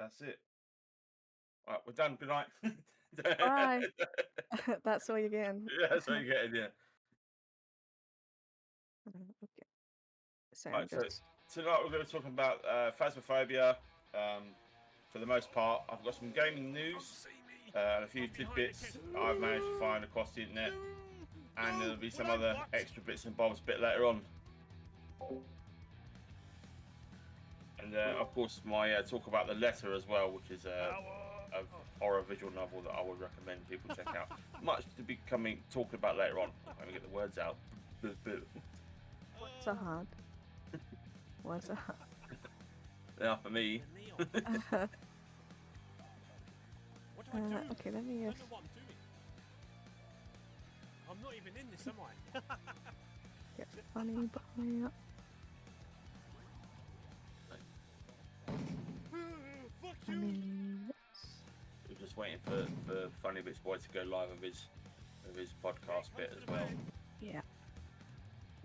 That's it. Right, we're done. Good night. Bye. That's all you're getting. Yeah, that's what you're getting. Yeah. Okay. So I'm Right. So just. tonight we're going to talk about phasmophobia. For the most part, I've got some gaming news and a few tidbits I've managed to find across the internet, and there'll be some other extra bits and bobs a bit later on. And of course, my talk about The Letter as well, which is a horror visual novel that I would recommend people check out. Much to be talking about later on. Let me get the words out. So hard. What's so hard? They are for me. Okay, let me I just. don't know what I'm doing. I'm not even in this, am I? Get funny behind. Fuck you! Funny. We're just waiting for Funny Bits Boy to go live with his podcast bit as well. Yeah.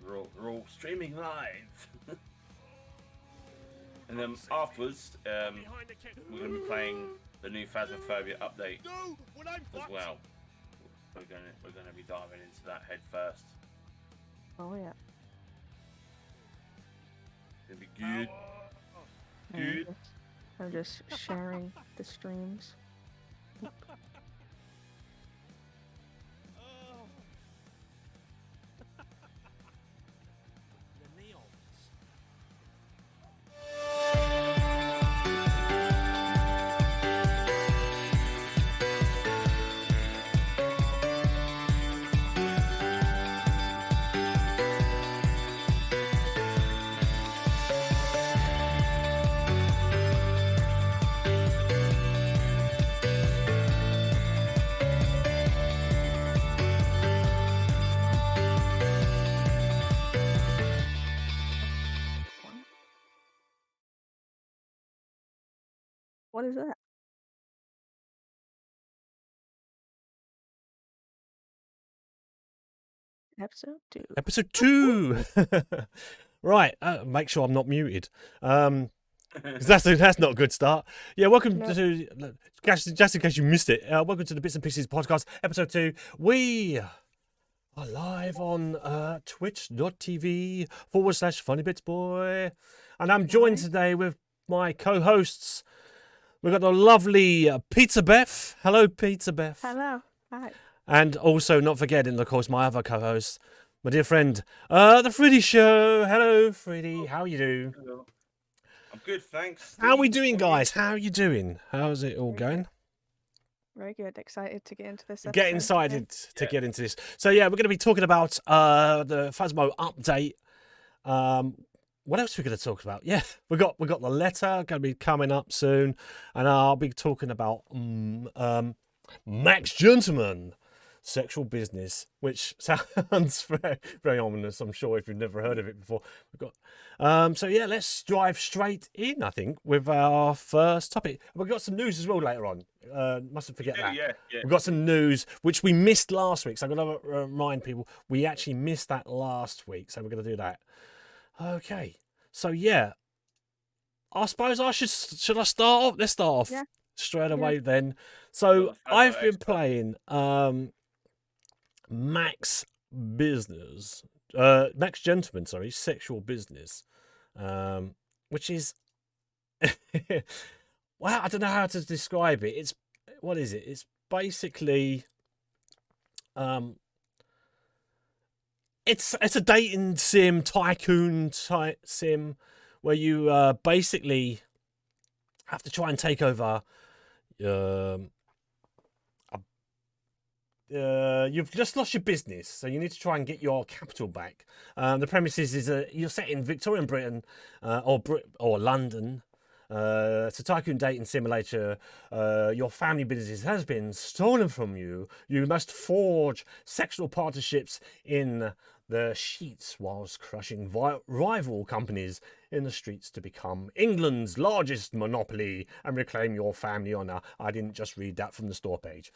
We're all streaming live. And then afterwards, we're going to be playing the new Phasmophobia update No, when I'm as fucked. well. We're going to be diving into that head first. Oh yeah. It's going to be good. Good. I'm just sharing the streams. Oh. The neons. What is that? Episode 2. Episode 2. Right, make sure I'm not muted. 'Cause that's not a good start. Yeah, welcome No. to just in case you missed it. Welcome to the Bits and Pieces podcast, episode 2. We are live on twitch.tv/funnybitsboy, and I'm joined today with my co-hosts. We've got the lovely Pizza Beth. Hello, Pizza Beth. Hello. Hi. And also, not forgetting, of course, my other co-host, my dear friend, the Freddy Show. Hello, Freddy. How are you doing? Hello. I'm good, thanks. How are we Steve. doing, guys? How are you doing? How's it all going? Very good. Excited to get into this episode. Getting excited to get into this. So yeah, we're going to be talking about the Phasmo update. What else are we going to talk about? Yeah, we got the letter going to be coming up soon, and I'll be talking about Max Gentleman. Sexual business, which sounds very, very ominous. I'm sure if you've never heard of it before. We've got so yeah, let's dive straight in. I think with our first topic. We've got some news as well later on. Mustn't forget that. Yeah. We've got some news which we missed last week. So I'm going to remind people we actually missed that last week. So we're going to do that. Okay. So yeah, I suppose I should I start off? Let's start off straight away then. So I've been playing Max Gentleman, sexual business, which is, well, I don't know how to describe it. It's, what is it? It's basically, it's a dating sim, tycoon type sim, where you basically have to try and take over. You've just lost your business, so you need to try and get your capital back. The premise is you're set in Victorian Britain or London. It's a tycoon dating simulator. Your family business has been stolen from you. You must forge sexual partnerships in the sheets whilst crushing rival companies in the streets to become England's largest monopoly and reclaim your family honour. I didn't just read that from the store page.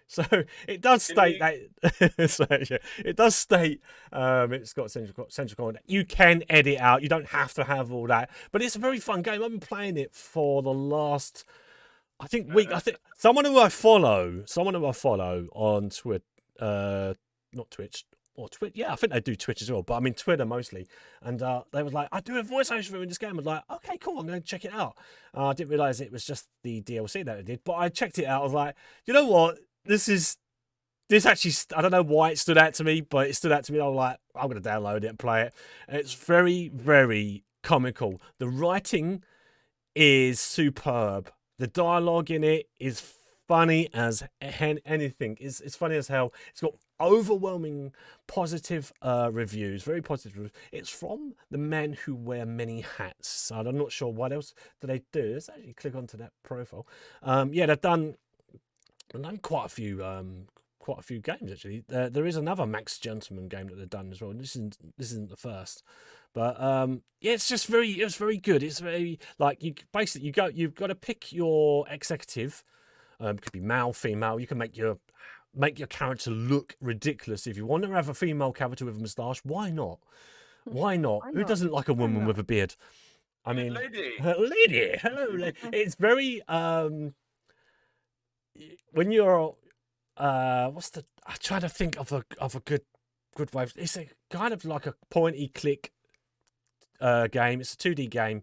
So it does Can state you- that. So, yeah, it does state it's got central content. You can edit out. You don't have to have all that, but it's a very fun game. I've been playing it for the last, I think, week. I think someone who I follow on Twitter, not Twitch. Or Twitch, yeah, I think they do Twitch as well, but I mean Twitter mostly. And they was like, I do a voiceover in this game. I was like, okay, cool, I'm going to check it out. I didn't realize it was just the DLC that it did, but I checked it out. I was like, you know what? This actually, I don't know why it stood out to me, but it stood out to me. I was like, I'm going to download it and play it. And it's very, very comical. The writing is superb. The dialogue in it is funny as anything. It's funny as hell. It's got overwhelming positive reviews, very positive reviews. It's from the men who wear many hats. So I'm not sure what else do they do. Let's actually click onto that profile. Yeah, they've done quite a few games actually. There is another Max Gentleman game that they've done as well. This isn't the first, but yeah, it's very good. It's very like you've got to pick your executive. It could be male, female. You can make your character look ridiculous if you want to have a female character with a moustache. Why not? Why not? Who doesn't like a woman with a beard? I mean, lady. lady, hello. It's very when you're I'm trying to think of a good way. It's a kind of like a pointy click game. It's a 2D game.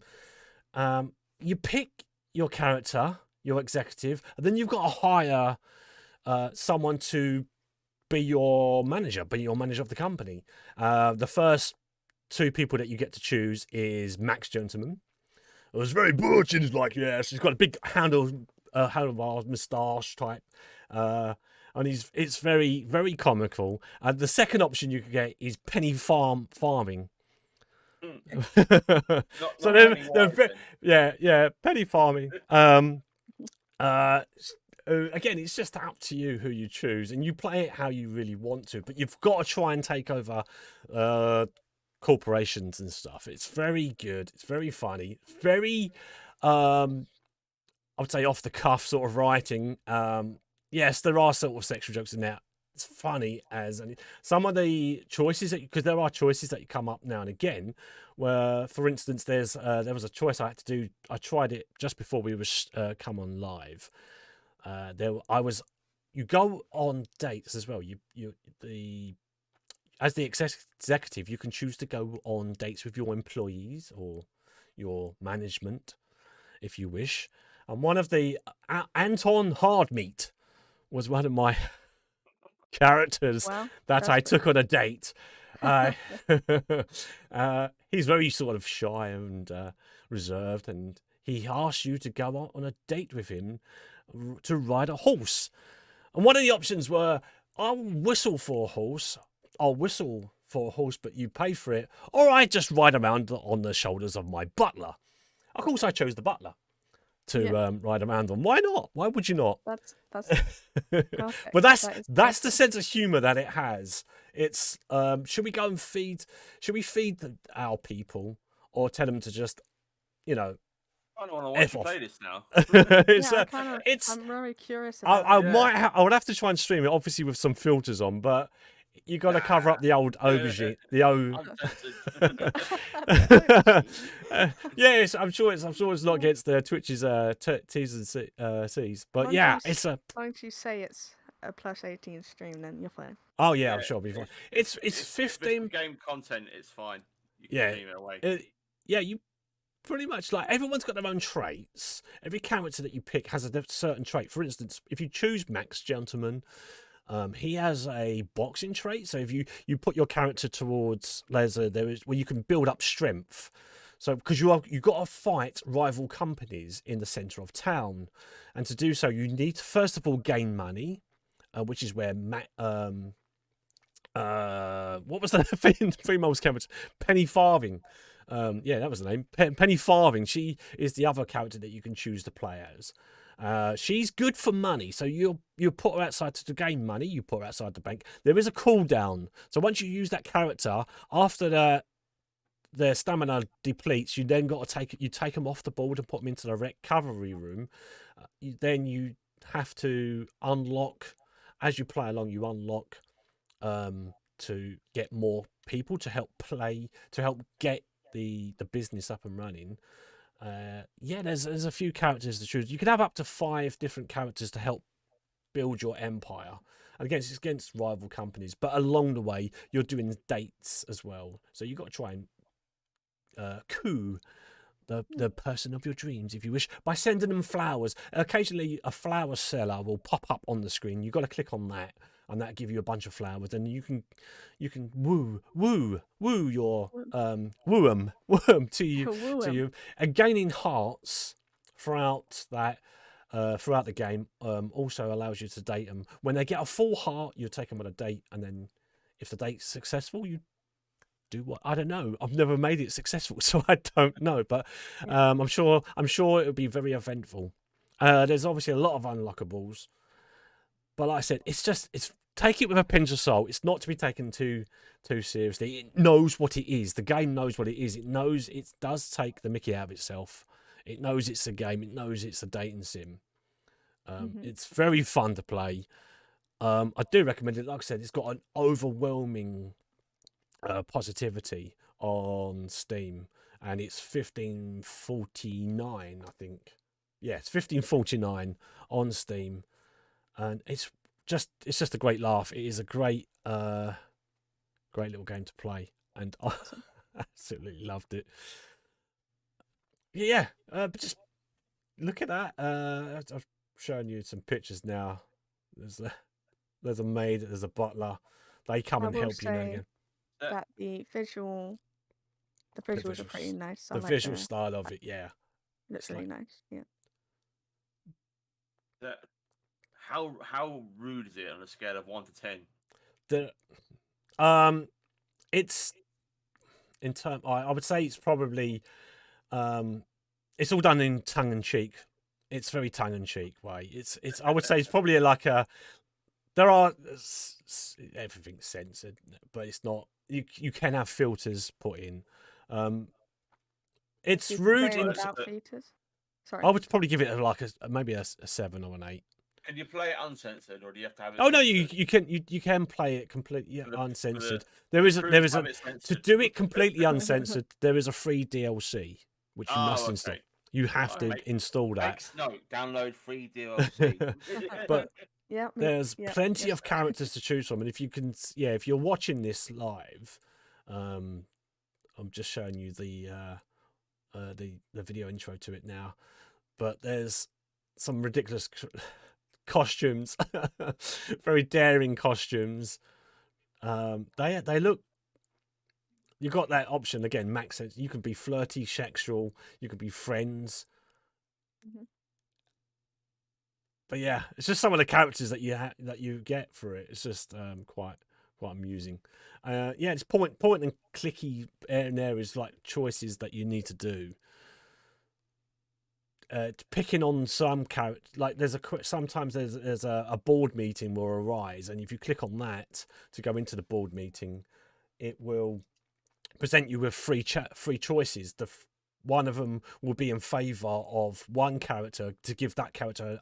You pick your character, your executive, and then you've got to hire someone to be your manager of the company. The first two people that you get to choose is Max Gentleman. It was very butch, and he's like, yes, he's got a big handlebar moustache type. And it's very, very comical. The second option you could get is penny farming. So they're penny farming. Again, it's just up to you who you choose, and you play it how you really want to. But you've got to try and take over corporations and stuff. It's very good. It's very funny. Very, I would say, off the cuff sort of writing. Yes, there are sort of sexual jokes in there. It's funny as some of the choices because there are choices that come up now and again. Where, for instance, there was a choice I had to do. I tried it just before we were come on live. You go on dates as well. As the executive, you can choose to go on dates with your employees or your management, if you wish. And one of the Anton Hardmeat was one of my characters that I took on a date. He's very sort of shy and reserved, and he asks you to go on a date with him to ride a horse. And one of the options were, I'll whistle for a horse, but you pay for it, or I just ride around on the shoulders of my butler. Of course, I chose the butler to ride around on. Why not? Why would you not? That's perfect. But that's the sense of humour that it has. It's should we feed our people or tell them to just, I don't want to watch you play this now. I'm very curious about I would have to try and stream it, obviously with some filters on, but you got to cover up the old aubergine. Yes, I'm sure it's not against the Twitch's T's and C's, but Don't you say it's a +18 stream, then you're fine. Oh yeah, I'm sure it'll be fine. It's 15 game content. It's fine. You can leave it away. You pretty much like everyone's got their own traits. Every character that you pick has a certain trait. For instance, if you choose Max Gentleman, he has a boxing trait. So if you put your character towards laser, there is where you can build up strength. So because you've got to fight rival companies in the centre of town, and to do so, you need to first of all gain money, which is where what was the female's character? Penny Farthing. That was the name. Penny Farthing. She is the other character that you can choose to play as. She's good for money, so you put her outside to gain money. You put her outside the bank. There is a cooldown, so once you use that character, after their stamina depletes, you then got to take them off the board and put them into the recovery room. Then you have to unlock as you play along, you unlock to get more people to help get the business up and running. Yeah, there's a few characters to choose. You can have up to 5 different characters to help build your empire. It's against rival companies, but along the way you're doing dates as well. So you've got to try and coup the person of your dreams, if you wish, by sending them flowers. Occasionally, a flower seller will pop up on the screen. You've got to click on that, and that'll give you a bunch of flowers. And you can woo your woo 'em to you, and gaining hearts throughout that. Throughout the game, also allows you to date them. When they get a full heart, you take them on a date, and then if the date's successful, you do what? I don't know. I've never made it successful, so I don't know. But I'm sure it would be very eventful. There's obviously a lot of unlockables, but like I said, it's take it with a pinch of salt. It's not to be taken too seriously. It knows what it is. The game knows what it is. It knows it does take the mickey out of itself. It knows it's a game. It knows it's a dating sim. It's very fun to play. I do recommend it. Like I said, it's got an overwhelming positivity on Steam, and it's 15.49, I think. Yeah, it's 15.49 on Steam, and it's just a great laugh. It is a great little game to play, and I absolutely loved it. Yeah, but just look at that. I've shown you some pictures now. There's a maid, there's a butler. They come and help you now and again. That the visuals are pretty nice. The visual style of it, yeah, looks really nice. Yeah. How rude is it on a scale of 1 to 10? It's in term. I would say it's probably it's all done in tongue in cheek. It's very tongue in cheek way. It's I would say it's probably like a. There are everything's censored, but it's not. You can have filters put in. It's rude. Filters? Sorry. I would probably give it maybe a 7 or an 8. Can you play it uncensored, or do you have to have it? Oh no, you can play it completely uncensored. There is to do it completely uncensored. There is a free DLC which you must install. You have to install that. Download free DLC. But there's plenty of characters to choose from, and if you're watching this live, I'm just showing you the video intro to it now. But there's some ridiculous costumes, very daring costumes. They look. You've got that option again, max. You can be flirty, sexual. You can be friends. But yeah, it's just some of the characters that you get for it. It's just quite amusing. Yeah, it's point and clicky areas like choices that you need to do. Picking on some character, like sometimes there's a board meeting will arise, and if you click on that to go into the board meeting, it will present you with three choices. One of them will be in favour of one character to give that character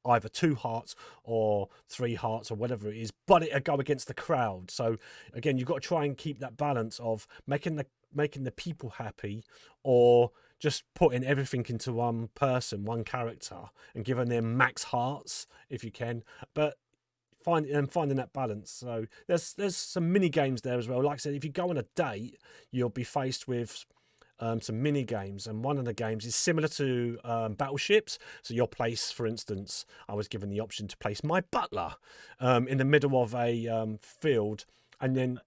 either 2 hearts or 3 hearts or whatever it is, but it'll go against the crowd. So again, you've got to try and keep that balance of making the people happy, or just putting everything into one person, one character, and giving them max hearts if you can. But finding that balance. So there's some mini games there as well. Like I said, if you go on a date, you'll be faced with some mini games, and one of the games is similar to battleships. So your place, for instance, I was given the option to place my butler in the middle of a field, and then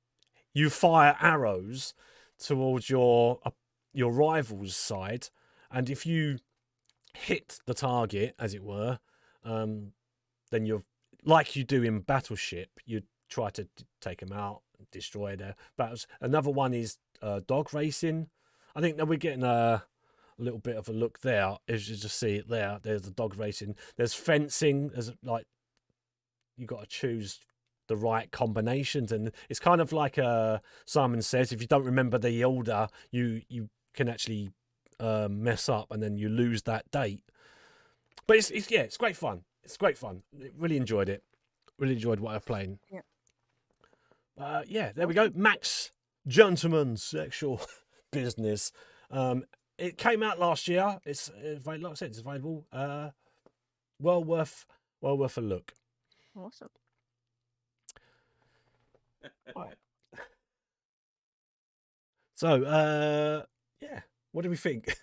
you fire arrows towards your rival's side, and if you hit the target, as it were, then you're like you do in Battleship. You try to take them out, destroy their battles. Another one is dog racing. I think that we're getting a little bit of a look there. As you just see it there, there's the dog racing. There's fencing. There's you got to choose the right combinations, and it's kind of like Simon Says. If you don't remember the order, you can actually mess up, and then you lose that date. But it's great fun. It's great fun. Really enjoyed it. really enjoyed what I've played. Yeah. Yeah, there we go. Max Gentleman's Sexual Business. It came out last year. It's like I said, it's available. Well worth a look. Awesome. Right. So, yeah, what do we think?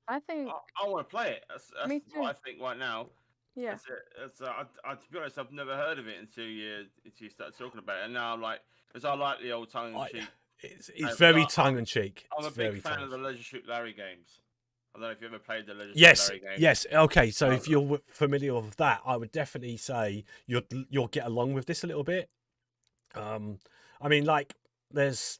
I think. I want to play it. That's Me what I too. think right now. Yeah. That's it. To be honest, I've never heard of it until you started talking about it, and now I'm like, because I like the old tongue in cheek. It's very tongue in cheek. I'm a big fan of the Leisure Suit Larry games. I don't know if you ever played the Leisure Suit Larry games. Yes. Okay. So if you're familiar with that, I would definitely say you'll get along with this a little bit. I mean, like there's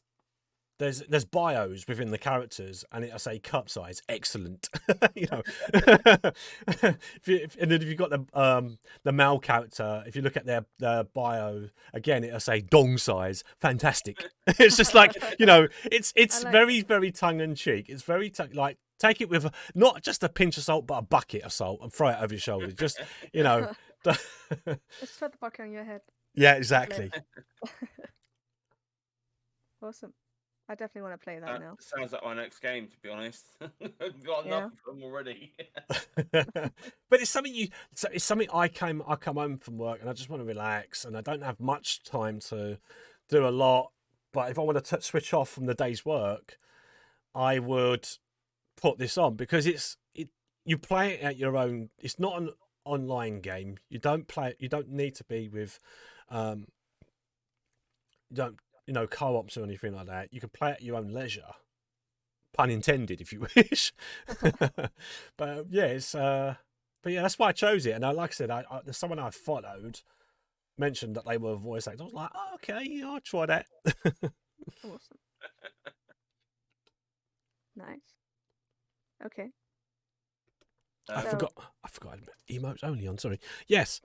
bios within the characters, and I say cup size, excellent. You know, and then if you've got the male character, if you look at their bio again, it'll say dong size, fantastic. It's just like, you know, it's like very very tongue in cheek. It's very like take it with not just a pinch of salt, but a bucket of salt, and throw it over your shoulder. Just, you know. Just put the bucket on your head. Yeah, exactly. Awesome. I definitely want to play that now. Sounds like my next game, to be honest. I've got enough of them already. But it's something I come home from work and I just want to relax, and I don't have much time to do a lot. But if I want to switch off from the day's work, I would put this on, because you play it at your own. It's not an online game. You don't need to be with co-ops or anything like that. You can play at your own leisure, pun intended, if you wish. But yeah, that's why I chose it. And like I said, there's someone I followed mentioned that they were voice actors. I was like, oh, okay, yeah, I'll try that. Awesome. Nice. Okay. I forgot emotes only on. Sorry. Yes.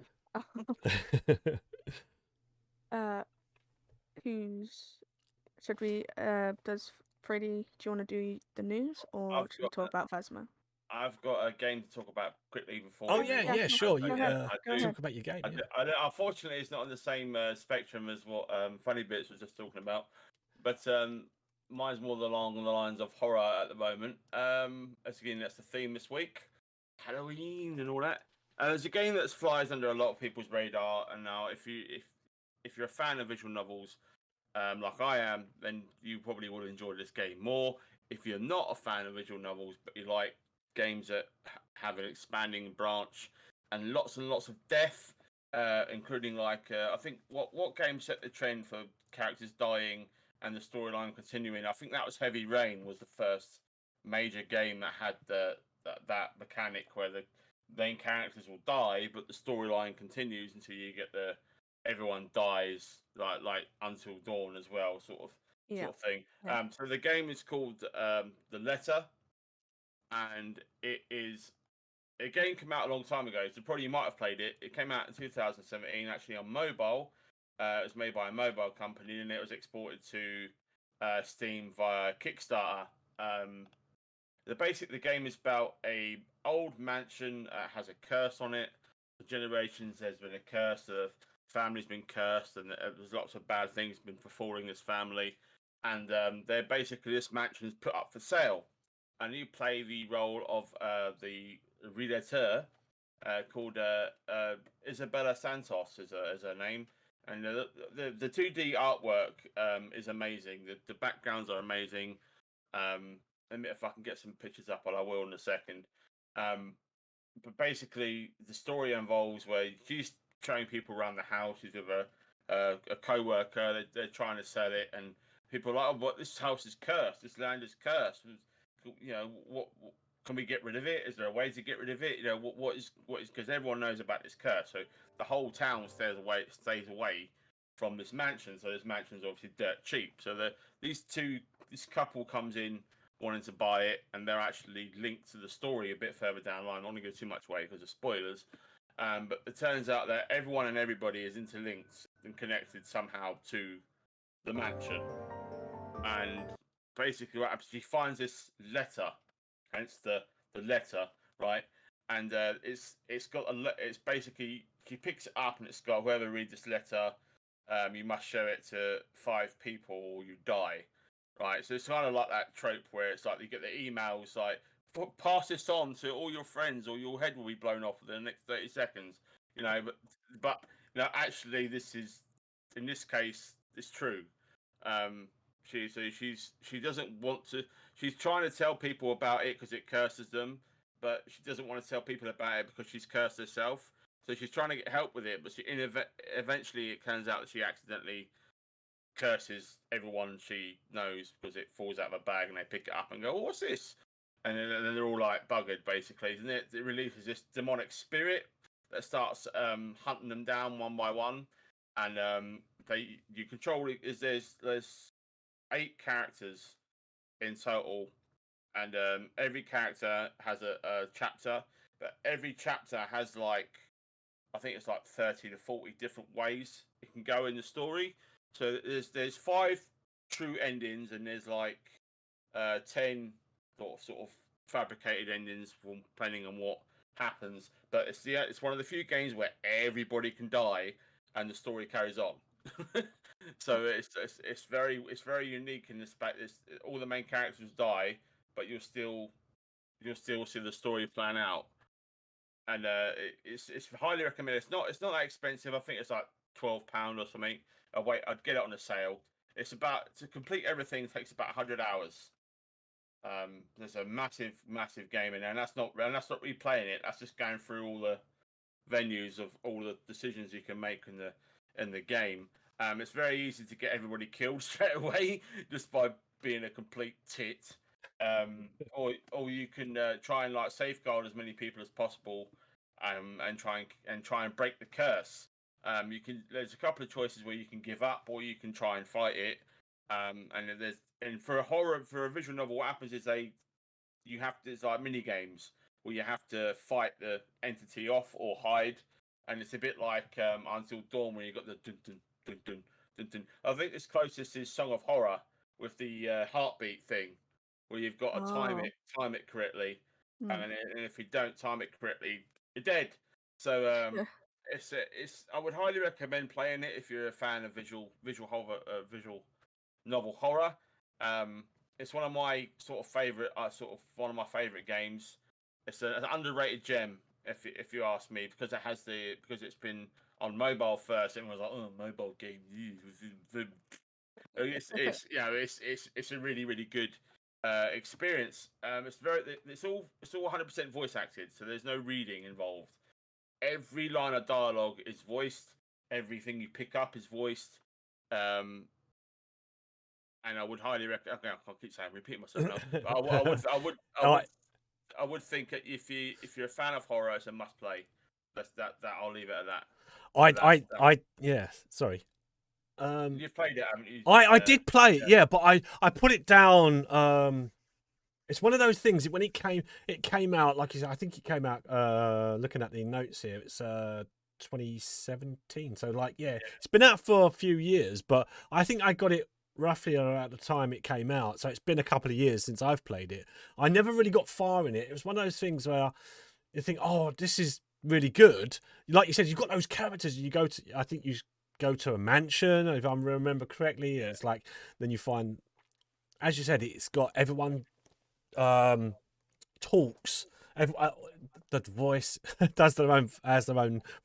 Should we? Does Freddie? Do you want to do the news, or should we talk about Phasma? I've got a game to talk about quickly before. Oh yeah, sure. You Go ahead. talk about your game. Unfortunately, it's not on the same spectrum as what Funny Bits was just talking about, but mine's more along the lines of horror at the moment. As again, that's the theme this week, Halloween and all that. There's a game that flies under a lot of people's radar, and now if you're a fan of visual novels, like I am, then you probably will enjoy this game more. If you're not a fan of visual novels, but you like games that have an expanding branch and lots of death, including like I think what game set the trend for characters dying and the storyline continuing? I think that was Heavy Rain was the first major game that had that mechanic where the main characters will die, but the storyline continues until you get everyone dies like until dawn as well, sort of thing. Yeah. So the game is called The Letter, and it is a game came out a long time ago, so probably you might have played it. It came out in 2017, actually on mobile. It was made by a mobile company, and it was exported to Steam via Kickstarter. The game is about a old mansion, has a curse on it. For generations, there's been a curse. The family's been cursed, and there's lots of bad things been befalling this family. And they're basically, this mansion is put up for sale, and you play the role of the realtor called Isabella Santos is her name. And the 2D artwork is amazing. The backgrounds are amazing. If I can get some pictures up, I will in a second. But basically, the story involves where she's showing people around the house. She's with a co-worker. They're trying to sell it, and people are like, "Oh, what? This house is cursed. This land is cursed. You know, what can we get rid of it? Is there a way to get rid of it? You know, what is because everyone knows about this curse. So the whole town stays away from this mansion. So this mansion is obviously dirt cheap. So this couple comes in wanting to buy it, and they're actually linked to the story a bit further down the line. I don't want to go too much away because of spoilers. But it turns out that everyone and everybody is interlinked and connected somehow to the mansion. And basically what happens, she finds this letter, hence the letter, right? And it's basically she picks it up and it's got whoever reads this letter, you must show it to 5 people or you die. Right, so it's kind of like that trope where it's like you get the emails like pass this on to all your friends or your head will be blown off within the next 30 seconds. You know, but actually this is in this case it's true. She doesn't want to. She's trying to tell people about it because it curses them, but she doesn't want to tell people about it because she's cursed herself. So she's trying to get help with it, but eventually it turns out that she accidentally curses everyone she knows because it falls out of a bag and they pick it up and go, "Oh, what's this?" And then they're all like buggered, basically, isn't it? It releases this demonic spirit that starts hunting them down one by one, and you control it. There's 8 characters in total, and every character has a chapter, but every chapter has like I think it's like 30 to 40 different ways it can go in the story. So there's 5 true endings, and there's like 10 sort of fabricated endings depending on what happens. But it's one of the few games where everybody can die and the story carries on. So it's very unique in this fact. All the main characters die, but you'll still see the story plan out. And it's highly recommended. It's not that expensive. I think it's like £12 or something. I'd get it on a sale. It's about to complete everything takes about 100 hours. There's a massive game in there, and that's not replaying it. That's just going through all the venues of all the decisions you can make in the game. It's very easy to get everybody killed straight away just by being a complete tit. Or you can try and like safeguard as many people as possible, and try and break the curse. There's a couple of choices where you can give up or you can try and fight it. And for a visual novel, what happens is there's like mini games where you have to fight the entity off or hide, and it's a bit like Until Dawn where you got the dun dun dun dun dun dun. I think this closest is Song of Horror with the heartbeat thing, where you've got to time it correctly, and if you don't time it correctly, you're dead. So it's I would highly recommend playing it if you're a fan of visual horror, visual novel horror. Um, it's one of my one of my favorite games. It's an underrated gem, if you ask me, because it's been on mobile first. Everyone's like, oh, mobile game. It's a really good experience. It's all 100% voice acted, so there's no reading involved. Every line of dialogue is voiced. Everything you pick up is voiced. And I would highly recommend. Okay, I keep saying repeat myself now. But I would think that if you're a fan of horror, it's a must play. That I'll leave it at that. Yeah. Sorry. You've played it, haven't you? I did play it, yeah, but I put it down. It's one of those things. When it came out, like you said, I think it came out. Looking at the notes here, it's 2017. So it's been out for a few years, but I think I got it roughly around the time it came out. So it's been a couple of years since I've played it. I never really got far in it. It was one of those things where you think, oh, this is really good. Like you said, you've got those characters. You go to, I think you go to a mansion, if I remember correctly. It's like, then you find, as you said, it's got everyone talks. The voice has their own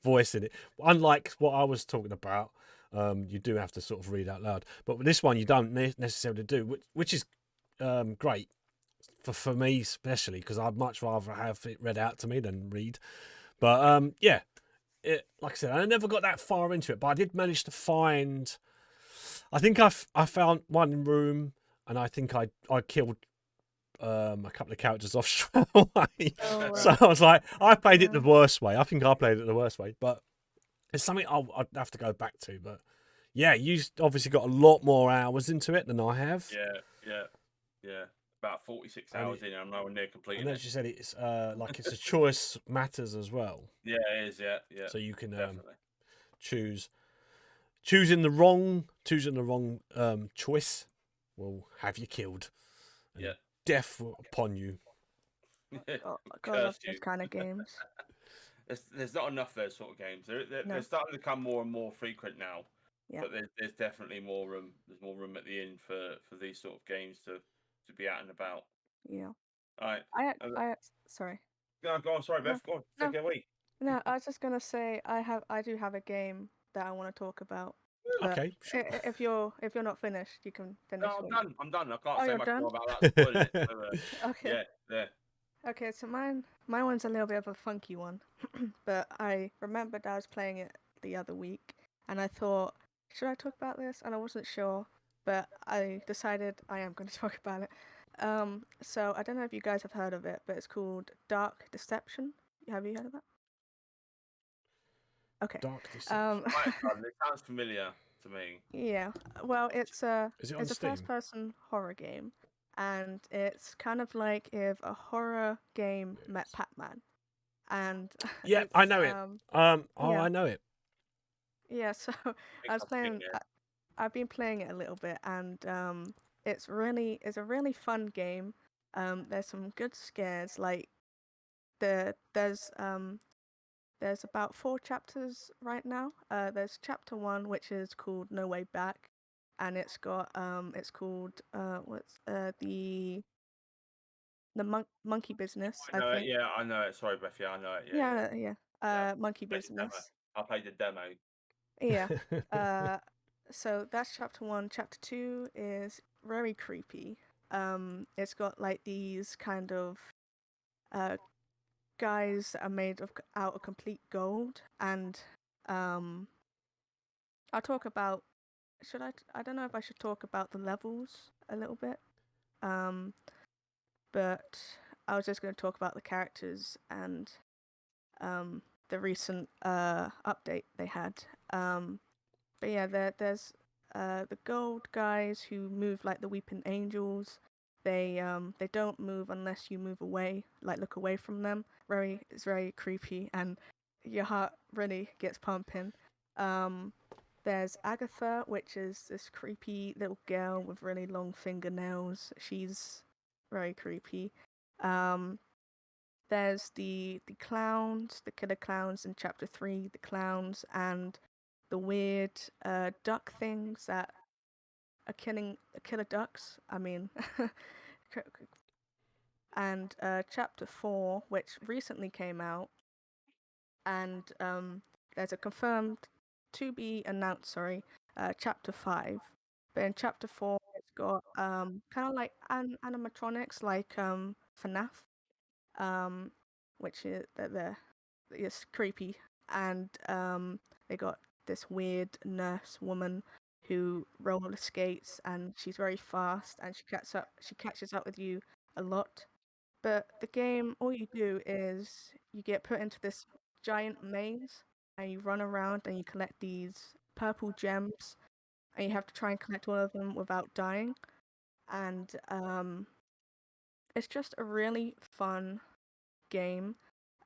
voice in it. Unlike what I was talking about, you do have to sort of read out loud. But with this one, you don't necessarily do, which is great for me, especially because I'd much rather have it read out to me than read. But like I said, I never got that far into it, but I did manage to find. I think I found one room, and I think I killed a couple of characters off straight away. So I was like, I played it the worst way. I think I played it the worst way, but it's something I'd have to go back to. But yeah, you obviously got a lot more hours into it than I have. Yeah. About 46 hours in, I'm nowhere near completing. And as you said, it's it's a choice matters as well. Yeah, it is. Yeah. So you can definitely choosing the wrong choice will have you killed. And death upon you. God, I love those kind of games. there's not enough of those sort of games. They're No. starting to become more and more frequent now. Yeah. But there's definitely more room. There's more room at the inn for these sort of games to be out and about. Yeah. All right. Sorry. No, go on. Sorry, No, Beth. Go on. no. Take it away. No, I was just gonna say I do have a game that I want to talk about. But Okay, sure. if you're not finished, you can finish. No, I'm what done. I'm done. I can't Oh, say you're much done? more about that. Spoiling it. So, Okay. yeah. Okay, so my one's a little bit of a funky one, but I remembered I was playing it the other week, and I thought, should I talk about this? And I wasn't sure, but I decided I am going to talk about it. So I don't know if you guys have heard of it, but it's called Dark Deception. Have you heard of that? Okay. Dark Deception. It sounds familiar to me. Yeah. Well, it's a Is it on it's a Steam? first-person horror game, and it's kind of like if a horror game met Pac-Man, and Yeah, it's I know it. yeah. I know it. Yeah. So I think I was I've seen playing. it. I've been playing it a little bit, and it's a really fun game. There's some good scares. Like there's about 4 chapters right now. There's chapter 1, which is called No Way Back, and it's called the monkey business, I I know it. think. Yeah, I know it. Sorry, Beth. Yeah, I know it. Yeah, Yeah. monkey Played the demo. business. I played the demo. Yeah. Uh, so that's chapter 1. Chapter 2 is very creepy. It's got like these kind of uh guys that are made of out of complete gold, and um I'll talk about should I don't know if I should talk about the levels a little bit. Um but I was just going to talk about the characters and the recent update they had. But yeah, there's the gold guys who move like the weeping angels. They don't move unless you move away, like look away from them. It's very creepy, and your heart really gets pumping. Um, there's Agatha, which is this creepy little girl with really long fingernails. She's very creepy. Um, there's the clowns, the killer clowns in chapter 3, the clowns, and the weird duck things that are killing killer ducks. I mean, and chapter 4, which recently came out, and there's a confirmed to be announced, sorry, chapter 5. But in chapter 4, it's got kind of like animatronics, like FNAF, um, which is they're it's creepy, and they got this weird nurse woman who roller skates, and she's very fast, and she catches up with you a lot. But the game, all you do is you get put into this giant maze, and you run around and you collect these purple gems, and you have to try and collect all of them without dying. And it's just a really fun game.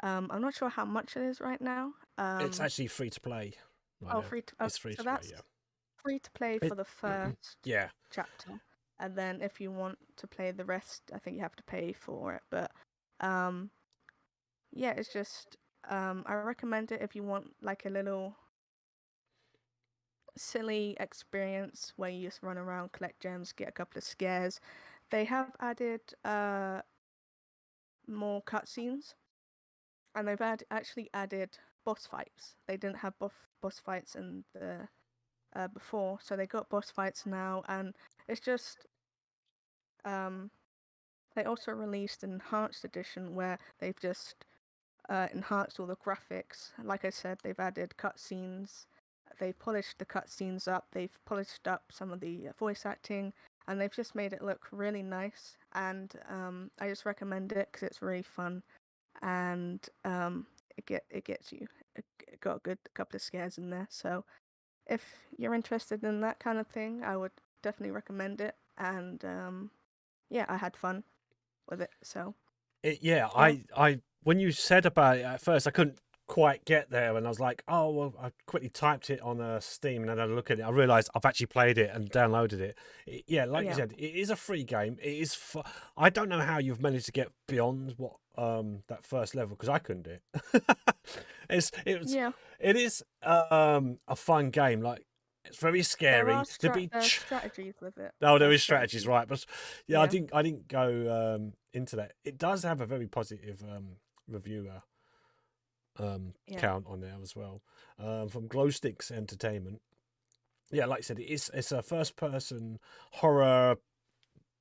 I'm not sure how much it is right now. It's actually free to play right now. Free to It's free so to play, that's yeah. free to play for the first Yeah. chapter, and then if you want to play the rest, I think you have to pay for it. But um, yeah, it's just I recommend it if you want like a little silly experience where you just run around, collect gems, get a couple of scares. They have added more cutscenes, and they've actually added boss fights. They didn't have boss fights in the before, so they got boss fights now, and it's just they also released an enhanced edition where they've just enhanced all the graphics. Like I said, they've added cutscenes, they've polished the cutscenes up, they've polished up some of the voice acting, and they've just made it look really nice. And I just recommend it because it's really fun, and it gets you. It got a good couple of scares in there, so if you're interested in that kind of thing, I would definitely recommend it. And yeah, I had fun with it. So I when you said about it at first, I couldn't quite get there, and I was like, oh well, I quickly typed it on Steam and then I had a look at it. I realised I've actually played it and downloaded it. Yeah, like you Yeah. said, it is a free game. It is. I don't know how you've managed to get beyond what that first level, because I couldn't do it. Yeah. It is a fun game. Like, it's very There scary are to be. strategies with it. Oh, there There's is strategies, right? But yeah, Yeah. I didn't go into that. It does have a very positive reviewer Yeah. count on there as well, from Glowsticks Entertainment. Yeah, like I said, it's a first person horror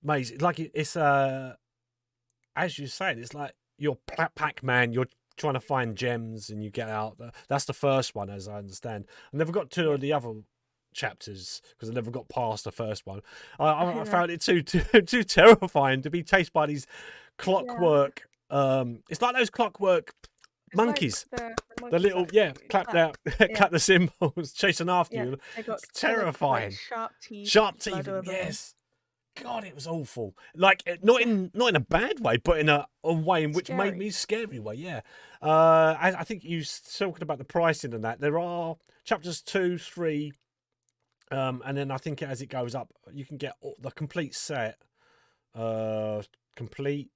maze. Like it's as you said, it's like you're Pac-Man. You're trying to find gems and you get out. That's the first one, as I understand. I never got to Yeah. the other chapters because I never got past the first one. I I found it too terrifying to be chased by these clockwork. It's like those clockwork It's like monkeys. the The monkeys little that clap clap. out, Yeah. clap the cymbals, chasing after Yeah. you. They got It's colored, terrifying. like, sharp teeth. Sharp blood teeth, over them. yes. God, it was awful. Like, not in a bad way, but in a way in which made Scary. me scary way. Yeah. I think you talking about the pricing and that. There are chapters 2, 3, and then I think as it goes up, you can get the complete set. Complete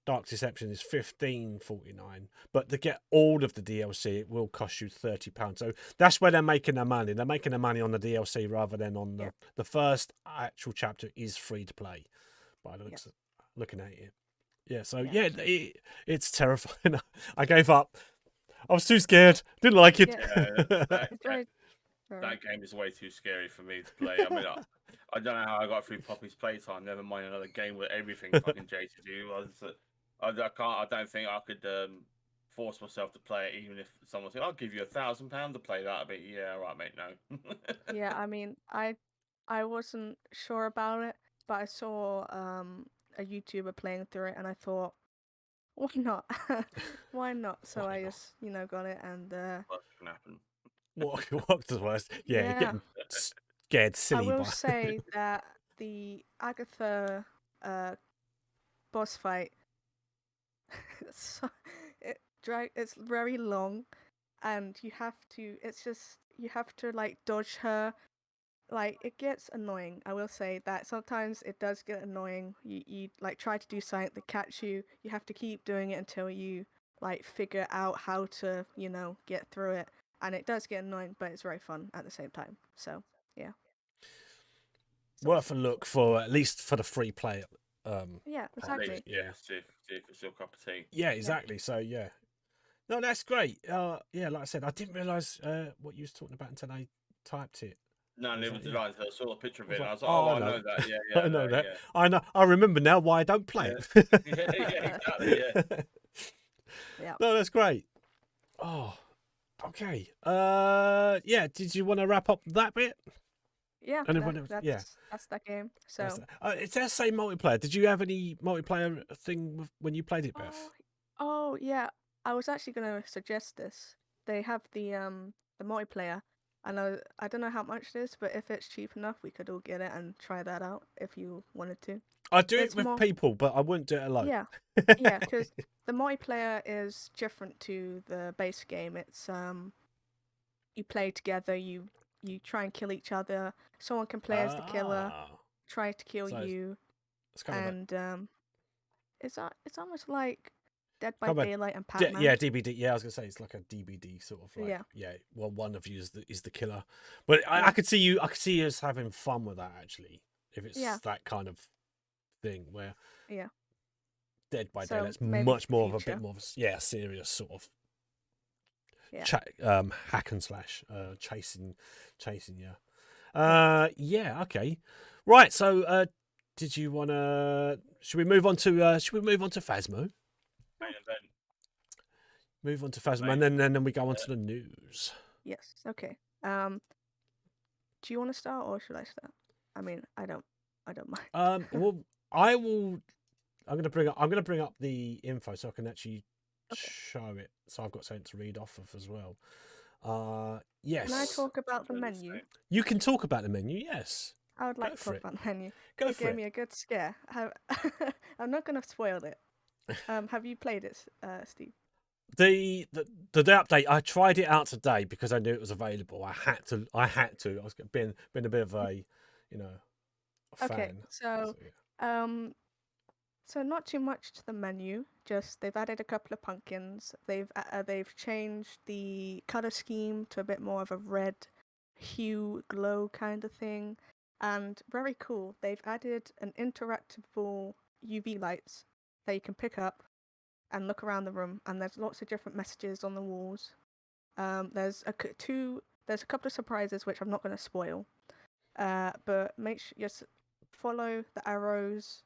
Dark Deception is $15.49, but to get all of the DLC, it will cost you £30. So that's where they're making their money. They're making their money on the DLC rather than on the first actual chapter is free to play. By the looks looking at it, yeah. So yeah, it's terrifying. I gave up. I was too scared. Didn't like it. That game is way too scary for me to play. I mean, I don't know how I got through Poppy's playtime. Never mind another game where everything fucking chases you. I can't. I don't think I could force myself to play it, even if someone said, "I'll give you £1,000 to play that." I'd be, yeah, all right, mate, no. Yeah, I mean, I wasn't sure about it, but I saw a YouTuber playing through it, and I thought, why not? Why not? So Why I not? just got it, and What can happen? What's the worst? Yeah, yeah. getting scared I silly will by. say that the Agatha boss fight, so, it's very long, and you have to. It's just you have to like dodge her. Like, it gets annoying. I will say that sometimes it does get annoying. You like try to do something to catch you. You have to keep doing it until you like figure out how to get through it, and it does get annoying, but it's very fun at the same time. So yeah. Worth a look for, at least for the free play. Yeah, At least, exactly. Yeah. see if it's your cup of tea. Yeah, exactly. So yeah, no, that's great. Yeah, like I said, I didn't realise what you was talking about until I typed it. No, Was never that- did yeah. I until I saw a picture of I was it. And like, I was like, oh, oh, I I know, know that. Yeah, I know that. yeah. I know. I remember now why I don't play it. Yeah, exactly. Yeah. Yeah. No, that's great. Oh, okay. Yeah. Did you want to wrap up that bit? Yeah, Anyone else? Yeah. that's that game. So That's it's that same multiplayer. Did you have any multiplayer thing when you played it, Beth? oh yeah, I was actually gonna suggest this. They have the multiplayer, and I don't know how much it is, but if it's cheap enough, we could all get it and try that out if you wanted to. I do It's it with more people, but I wouldn't do it alone. yeah, yeah, because the multiplayer is different to the base game. It's you play together, you try and kill each other. Someone can play as the killer, try to kill So you, it's kind of and it's almost like Dead by Kind of Daylight and Pac-Man. yeah, DBD. Yeah, I was gonna say it's like a DBD sort of like Yeah. Well, one of you is the killer, but I Yeah. could see you. I could see us having fun with that actually. If it's Yeah. that kind of thing where Yeah. Dead by So Daylight's maybe much more of a future. bit more of a serious sort of Yeah. hack and slash chasing you. Yeah, okay, right. So did you want to? Should we move on to Phasmo? Main event. Move on to Phasmo, and then we go on to the news. Yes. Okay. Do you want to start or should I start? I mean, I don't mind. Well, I will. I'm gonna bring up the info so I can actually show it. So I've got something to read off of as well. Yes. Can I talk about the menu? You can talk about the menu. Yes. I would like Go to for talk it. about the menu. Go It for gave it. me a good scare. I'm not gonna spoil it. Have you played it, Steve? the update. I tried it out today because I knew it was available. I had to. I was been a bit of a, a Okay, fan. so Yeah. so not too much to the menu. Just they've added a couple of pumpkins. They've changed the color scheme to a bit more of a red hue glow kind of thing, and very cool. They've added an interactable UV lights that you can pick up and look around the room, and there's lots of different messages on the walls. There's a couple of surprises which I'm not going to spoil. But make sure just follow the arrows,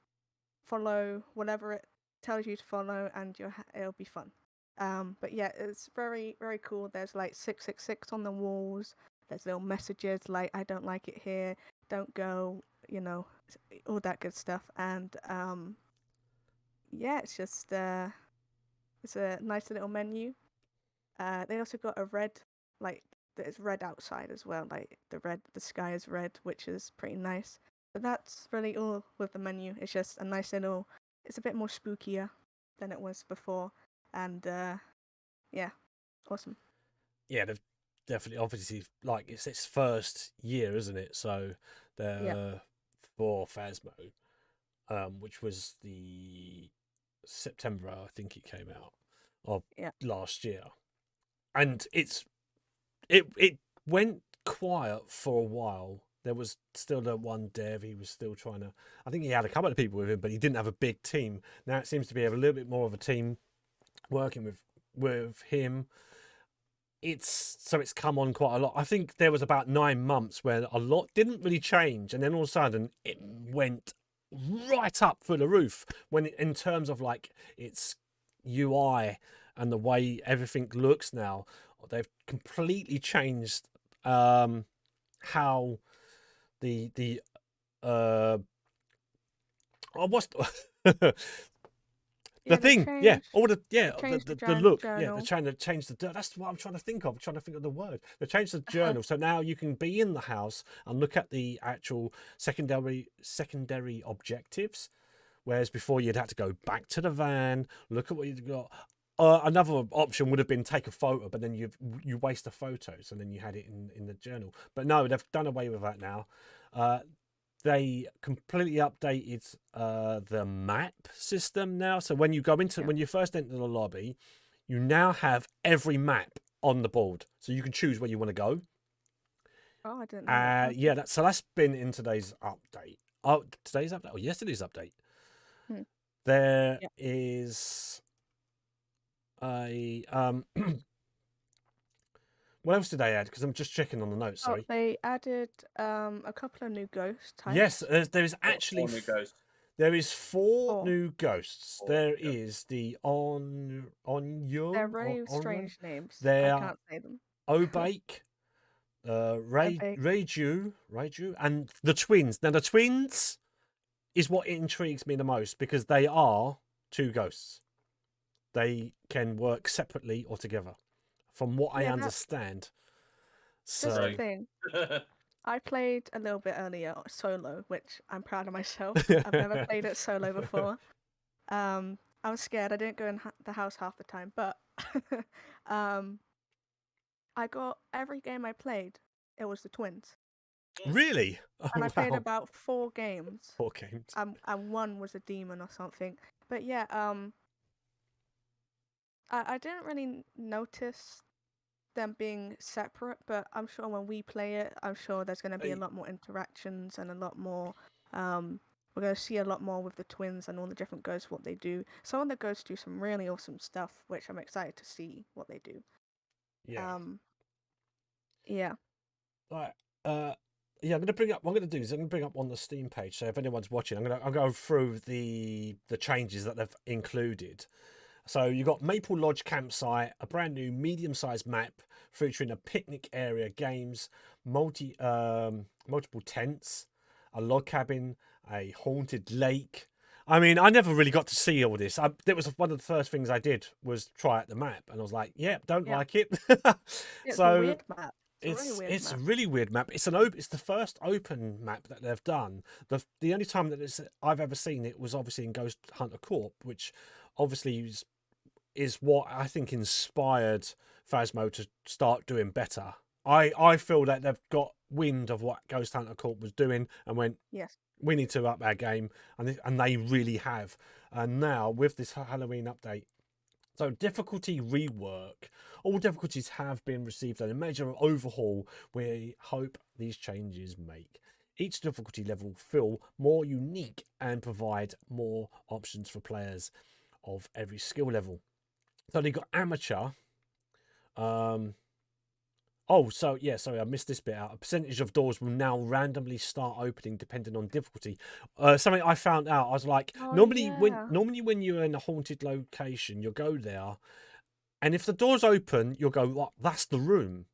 follow whatever it tells you to follow, and it'll be fun. But yeah, it's very very cool. There's like 666 on the walls. There's little messages like "I don't like it here," "Don't go," all that good stuff. And yeah, it's a nice little menu. They also got a red, like there's red outside as well. Like the sky is red, which is pretty nice. But that's really all with the menu. It's just a nice little. It's a bit more spookier than it was before, and yeah, awesome. Yeah, they've definitely, obviously, like it's its first year, isn't it? So Yeah. the for Phasmo, which was the September, I think it came out of Yeah. last year, and it went quiet for a while. There was still the one dev. He was still trying to. I think he had a couple of people with him, but he didn't have a big team. Now it seems to be a little bit more of a team working with him. It's come on quite a lot. I think there was about 9 months where a lot didn't really change, and then all of a sudden it went right up through the roof. When in terms of like its UI and the way everything looks now, they've completely changed how the what's the Yeah, they thing, yeah, changed. all the Changed the look, yeah, journal. they're trying to change the. That's what I'm trying to think of. I'm trying to think of the word. They changed the journal, so now you can be in the house and look at the actual secondary objectives, whereas before you'd had to go back to the van, look at what you've got. Another option would have been take a photo, but then you waste the photos and then you had it in the journal. But no, they've done away with that now. They completely updated the map system now. So when you go into when you first enter the lobby, you now have every map on the board, so you can choose where you want to go. Oh, I didn't know that. Yeah, that's been in today's update. Oh, today's update or yesterday's update. Hmm. There Yeah. is a what else did they add? Because I'm just checking on the notes. Oh, Sorry. they added a couple of new ghost types. Yes, there is actually Four new ghosts. there is four Four. new ghosts. Four, There yeah. is the Onyo. They're very strange names. They I are can't say them. Obake, Reiju, and the twins. Now the twins is what intrigues me the most because they are two ghosts. They can work separately or together, from what I Yeah, understand. Just the So thing. I played a little bit earlier solo, which I'm proud of myself. I've never played it solo before. I was scared. I didn't go in the house half the time, but um, I got every game I played. It was the twins, really, and I played wow. about 4 games. 4 games. And one was a demon or something. But yeah, I didn't really notice them being separate, but I'm sure when we play it, I'm sure there's going to be a lot more interactions and a lot more. We're going to see a lot more with the twins and all the different ghosts, what they do. Some of the ghosts do some really awesome stuff, which I'm excited to see what they do. Yeah. Yeah. Right. Yeah, I'm going to bring up. What I'm going to do is I'm going to bring up on the Steam page. So if anyone's watching, I'll go through the changes that they've included. So you've got Maple Lodge campsite, a brand new medium-sized map featuring a picnic area, games, multiple tents, a log cabin, a haunted lake. I mean, I never really got to see all this. That was one of the first things I did was try out the map, and I was like, "Yeah, don't like it." It's So a weird map. it's a really weird map. It's it's the first open map that they've done. The only time that I've ever seen it was obviously in Ghost Hunter Corp, which obviously is is what I think inspired Phasmo to start doing better. I feel that they've got wind of what Ghost Hunter Corp was doing and went, Yes. we need to up our game, and they really have. And now with this Halloween update, so difficulty rework, all difficulties have been received and a major overhaul we hope these changes make each difficulty level feel more unique and provide more options for players of every skill level. So they got amateur. Oh, so yeah, sorry, I missed this bit out. A percentage of doors will now randomly start opening depending on difficulty. Something I found out, I was like, Oh, normally yeah. when you're in a haunted location, you'll go there, and if the doors open, you'll go, "What? That's the room."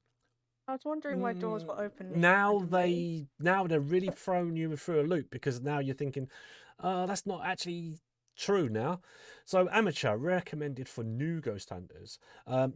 I was wondering why doors were opening. Now randomly. they're really throwing you through a loop because now you're thinking, that's not actually true now. So amateur recommended for new ghost hunters.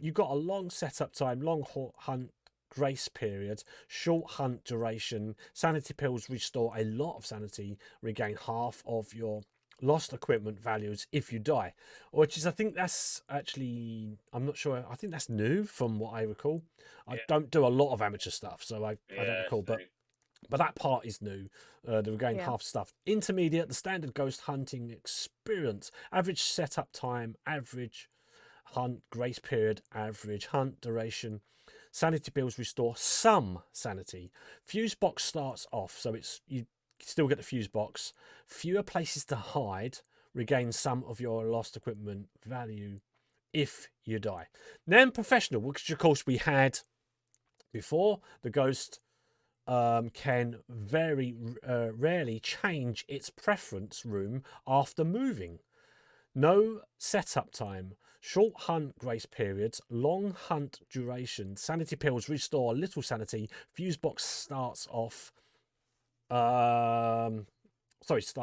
You've got a long setup time, long hunt grace period, short hunt duration. Sanity pills restore a lot of sanity, regain half of your lost equipment values if you die, which is, I think that's actually, I'm not sure, I think that's new from what I recall. I Yeah. don't do a lot of amateur stuff, so I don't Yeah, recall, so- but that part is new. The regain Yeah. half stuff. Intermediate, the standard ghost hunting experience, average setup time, average hunt grace period, average hunt duration. Sanity pills restore some sanity. Fuse box starts off, so it's you still get the fuse box. Fewer places to hide. Regain some of your lost equipment value if you die. Then professional, which of course we had before. The ghost can very rarely change its preference room after moving. No setup time, short hunt grace periods, long hunt duration, sanity pills restore little sanity, fuse box starts off. Starts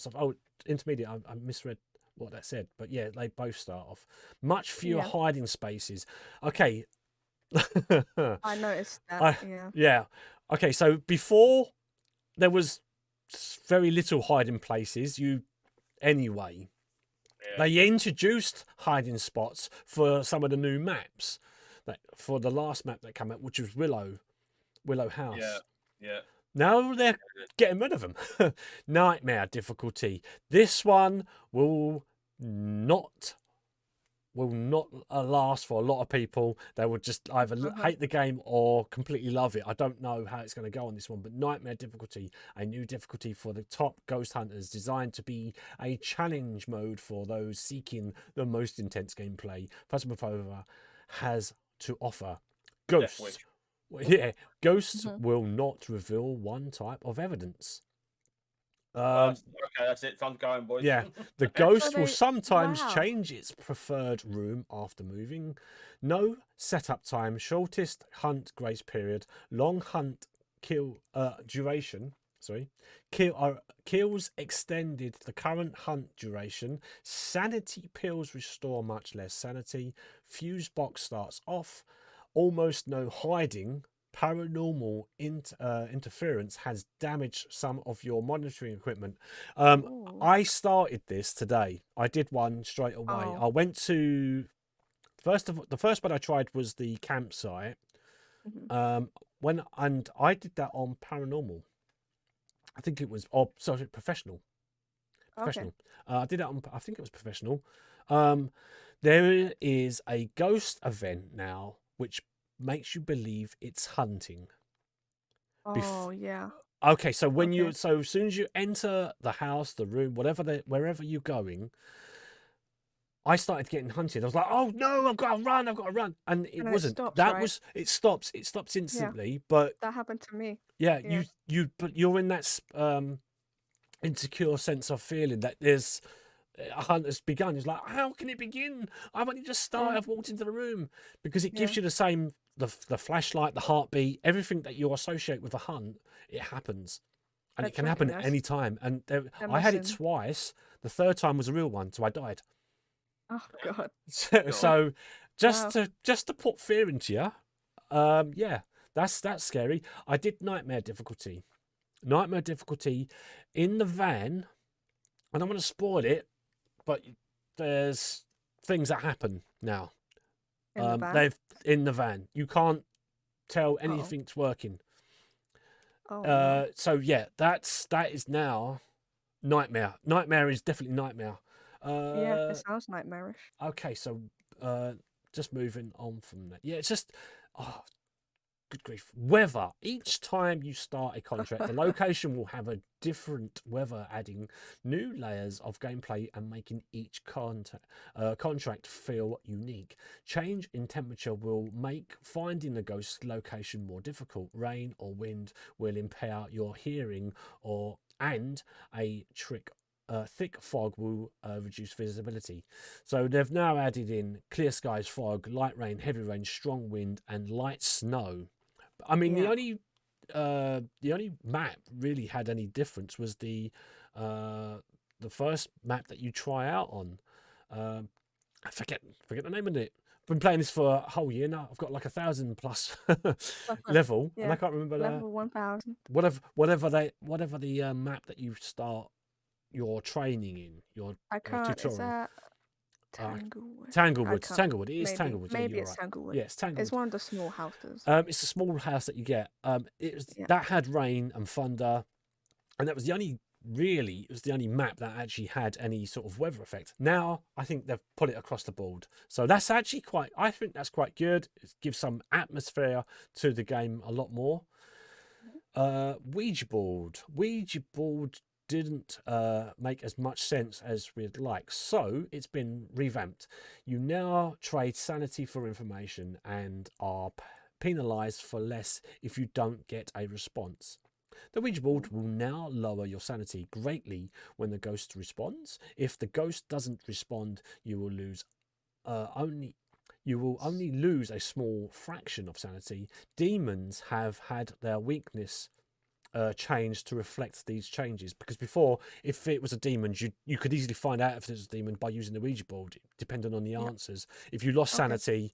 off. Oh, intermediate. I misread what that said, but yeah, they both start off. Much fewer Yeah. hiding spaces. Okay. I noticed that. I, Yeah. yeah. Okay, so before there was very little hiding places. Anyway. Yeah. They introduced hiding spots for some of the new maps. For the last map that came out, which was Willow House. Yeah. Yeah. Now they're getting rid of them. Nightmare difficulty. This one will not last for a lot of people. They will just either hate the game or completely love it. I don't know how it's going to go on this one, but nightmare difficulty, a new difficulty for the top ghost hunters, designed to be a challenge mode for those seeking the most intense gameplay Phasmophobia has to offer. Ghosts. Yeah, ghosts will not reveal one type of evidence. Okay, that's it. Time's going, boys. Yeah, the ghost will they- sometimes wow. change its preferred room after moving. No setup time, shortest hunt grace period, long hunt kill duration. Sorry, kills extended the current hunt duration. Sanity pills restore much less sanity. Fuse box starts off. Almost no hiding. Paranormal interference has damaged some of your monitoring equipment. Ooh. I started this today. I did one straight away. Oh. I went to the first one I tried was the campsite. Mhm. And I did that on paranormal. I think it was professional. Professional. I did it on. I think it was professional. There is a ghost event now which makes you believe it's hunting. Oh, yeah. Okay, so when Okay. as soon as you enter the house, the room, wherever you're going, I started getting hunted. I was like, "Oh no, I've got to run! I've got to run!" And it And it wasn't. stops, That right? was it. Stops. It stops instantly. But That happened to me. yeah, Yeah. but you're in that insecure sense of feeling that there's a hunt has begun. It's like, how can it begin? I've only just started. Yeah. I've walked into the room because it gives Yeah. you the same the flashlight, the heartbeat, everything that you associate with a hunt. It happens, and it That's can happen shocking. at any time. And That I had it must've- twice. The third time was a real one, so I died. Oh God. So Wow. just to put fear into you, yeah, that's scary. I did nightmare difficulty. Nightmare difficulty in the van. I don't want to spoil it, but there's things that happen now. In the van? They've in the van. You can't tell Uh-oh. anything's working. Oh no. So yeah, that is now nightmare. Nightmare is definitely nightmare. Yeah, it sounds nightmarish. Okay, so just moving on from that. Yeah, it's just oh, good grief. Weather. Each time you start a contract, the location will have a different weather, adding new layers of gameplay and making each contract feel unique. Change in temperature will make finding the ghost location more difficult. Rain or wind will impair your hearing, and a thick fog will reduce visibility. So they've now added in clear skies, fog, light rain, heavy rain, strong wind, and light snow. I mean, Yeah. the only map really had any difference was the first map that you try out on. I forget the name of it. I've been playing this for a whole year now. I've got like 1,000+ level, and I Yeah. can't remember Level 1000. whatever the map that you start your training in, your I can't. Is tutorial. that Tanglewood? I Tanglewood. can't. Tanglewood. It is Maybe. Tanglewood. Yeah, Maybe you're it's right. Tanglewood. Yeah, it's Tanglewood. It's one of the small houses. It's a small house that you get. That had rain and thunder, and that was the only map that actually had any sort of weather effect. Now I think they've put it across the board, so that's actually I think that's quite good. It gives some atmosphere to the game a lot more. Ouija board didn't make as much sense as we'd like, so it's been revamped. You now trade sanity for information and are penalized for less if you don't get a response. The Ouija board will now lower your sanity greatly when the ghost responds. If the ghost doesn't respond, you will only lose a small fraction of sanity. Demons have had their weakness changed to reflect these changes, because before, if it was a demon, you could easily find out if it was a demon by using the Ouija board, depending on the answers. If you lost sanity,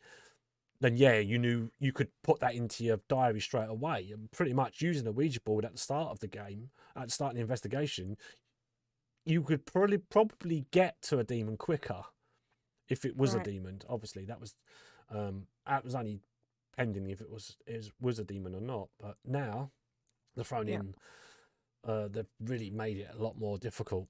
then yeah, you knew you could put that into your diary straight away. And pretty much using the Ouija board at the start of the game, at the start of the investigation, you could probably get to a demon quicker if it was a demon. Obviously, that was only pending if it was a demon or not. But now they're thrown in. They've really made it a lot more difficult.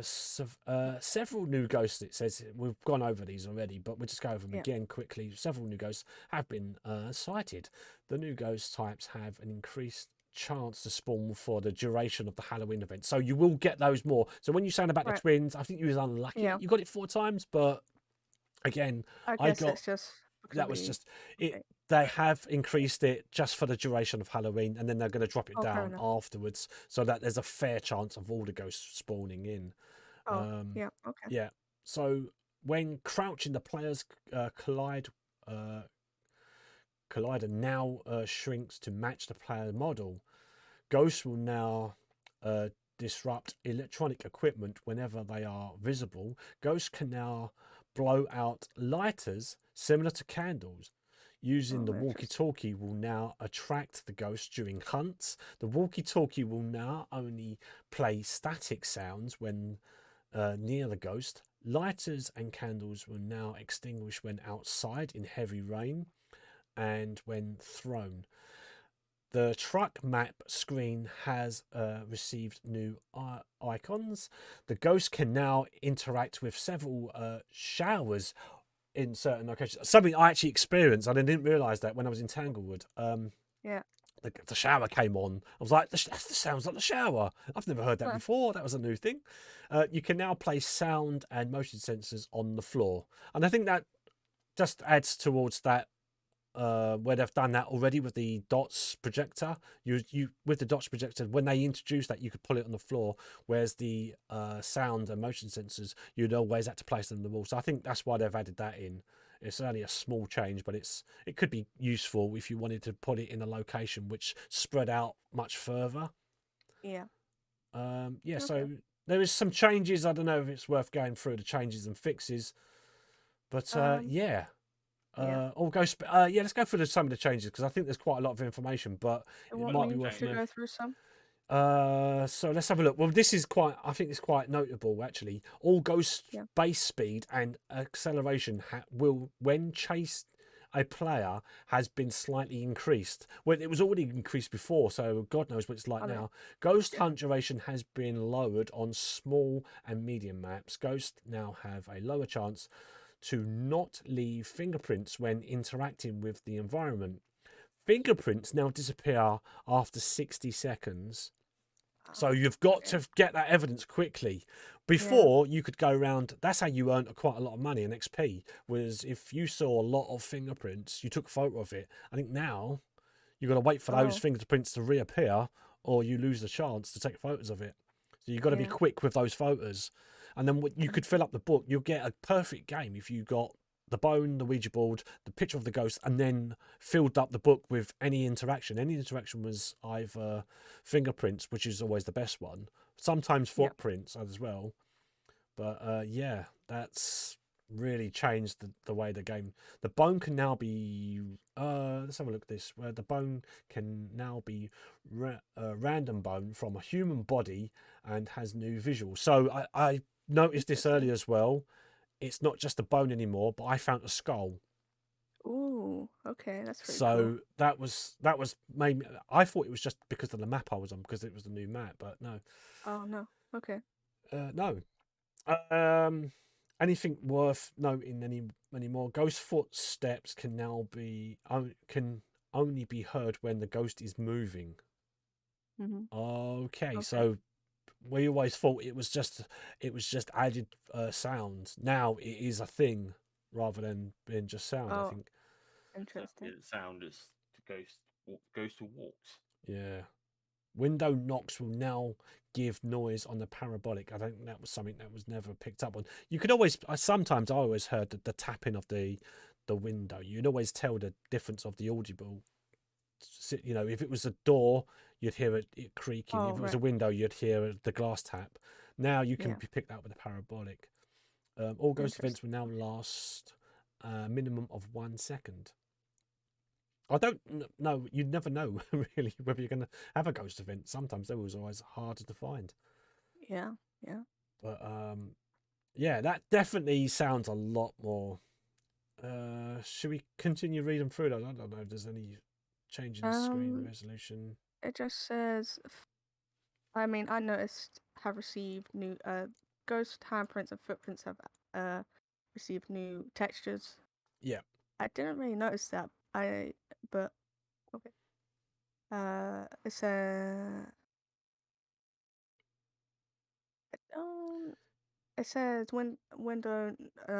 Several new ghosts, it says, we've gone over these already, but we'll just go over them again quickly. Several new ghosts have been sighted. The new ghost types have an increased chance to spawn for the duration of the Halloween event, so you will get those more. So when you saying about the twins, I think you was unlucky. You got it 4 times, but again, I guess it's just that was just it. They have increased it just for the duration of Halloween, and then they're going to drop it down afterwards, so that there's a fair chance of all the ghosts spawning in. Yeah. So when crouching, the players collider now shrinks to match the player model. Ghosts will now disrupt electronic equipment whenever they are visible. Ghosts can now blow out lighters similar to candles. Using the walkie-talkie will now attract the ghost during hunts. The walkie-talkie will now only play static sounds when near the ghost. Lighters and candles will now extinguish when outside in heavy rain and when thrown. The truck map screen has received new icons. The ghost can now interact with several showers in certain locations. Something I actually experienced, and I didn't realise that when I was in Tanglewood. The shower came on. I was like, that sounds like the shower. I've never heard that before. That was a new thing. You can now place sound and motion sensors on the floor. And I think that just adds towards that where they've done that already with the dots projector. You with the dots projector, when they introduced that, you could pull it on the floor, whereas the sound and motion sensors, you'd always have to place them on the wall. So I think that's why they've added that in. It's only a small change, but it could be useful if you wanted to put it in a location which spread out much further. So there is some changes. I don't know if it's worth going through the changes and fixes, but let's go through some of the changes, because I think there's quite a lot of information, but it might be worth to go through some. So let's have a look. Well, this is quite. I think it's quite notable actually. All ghost Yeah. base speed and acceleration will, when chased, a player has been slightly increased. Well, it was already increased before, so God knows what it's like Okay. now. Ghost Yeah. hunt duration has been lowered on small and medium maps. Ghosts now have a lower chance to not leave fingerprints when interacting with the environment. Fingerprints now disappear after 60 seconds. So you've got Okay. to get that evidence quickly. Before you could go around. That's how you earned quite a lot of money in XP. Was if you saw a lot of fingerprints, you took a photo of it. I think now you've got to wait for those Oh, fingerprints to reappear, or you lose the chance to take photos of it. So you've got to be yeah. quick with those photos, and then you could fill up the book. You'll get a perfect game if you got the bone, the Ouija board, the picture of the ghost, and then filled up the book with any interaction. Any interaction was either fingerprints, which is always the best one, sometimes Yeah. footprints as well. But yeah, that's really changed the way the game. The bone can now be. Let's have a look at this. Where the bone can now be random bone from a human body and has new visuals. So I noticed this Interesting. earlier as well. It's not just a bone anymore, but I found a skull. Ooh, okay, that's pretty cool. So that was maybe I thought it was just because of the map I was on because it was the new map, but no, Oh no. Okay. no. Um, Anything worth noting anymore? Ghost footsteps can now be can only be heard when the ghost is moving. Mm-hmm. Okay, Okay. so we always thought it was just added sound. Now it is a thing rather than being just sound. I Oh, think. So interesting. the sound is the ghost who walks. Yeah. Window knocks will now give noise on the parabolic. I think that was something that was never picked up on. You could always, I always heard the tapping of the window. You'd always tell the difference of the audible. You know, if it was a door, you'd hear it creaking. Oh, If it was right. a window, you'd hear the glass tap. Now you can Yeah. be picked up with a parabolic. All ghost events will Interesting. now last a minimum of 1 second. I don't know. You never know really whether you're going to have a ghost event. Sometimes they was always harder to find. Yeah. Yeah. But yeah, that definitely sounds a lot more. Should we continue reading through that? I don't know if there's any change in screen Um, resolution. it just says. I mean, I noticed have received new ghost handprints and footprints have uh received new textures. Yeah, I didn't really notice that. But okay. It's a. It says when window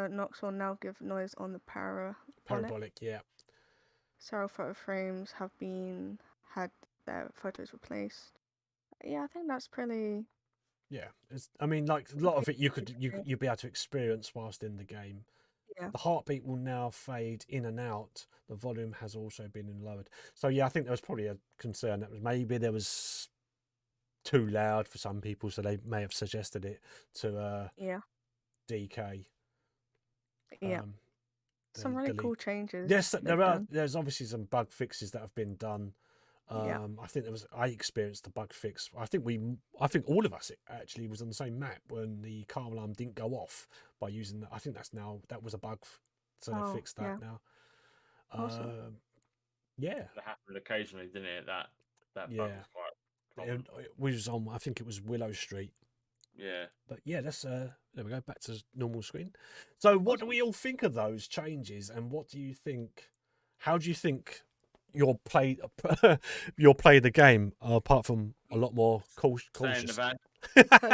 knocks will now give noise on the parabolic. parabolic. Yeah, Several photo frames have been had their photos replaced. Yeah, I think that's pretty yeah. I mean, like a lot pretty of it, interesting. you'd be able to experience whilst in the game. Yeah. The heartbeat will now fade in and out. The volume has also been lowered. So yeah, I think there was probably a concern that was maybe there was too loud for some people, so they may have suggested it to Yeah. DK. Yeah. Some They really delete. cool changes Yes, they've done. there's obviously some bug fixes that have been done. Yeah. I think I experienced the bug fix. I think all of us actually was on the same map when the car alarm didn't go off by using. I think that was a bug, so they Oh, fixed that yeah. now. Awesome. Yeah, That happened occasionally, didn't it? That bug yeah. was quite common. It was on. I think it was Willow Street. Yeah. But yeah, let's there we go, back to normal screen. So what do Awesome. we all think of those changes, and what do you think? How do you think you'll play you'll play the game apart from a lot more Stay in the cautious? van.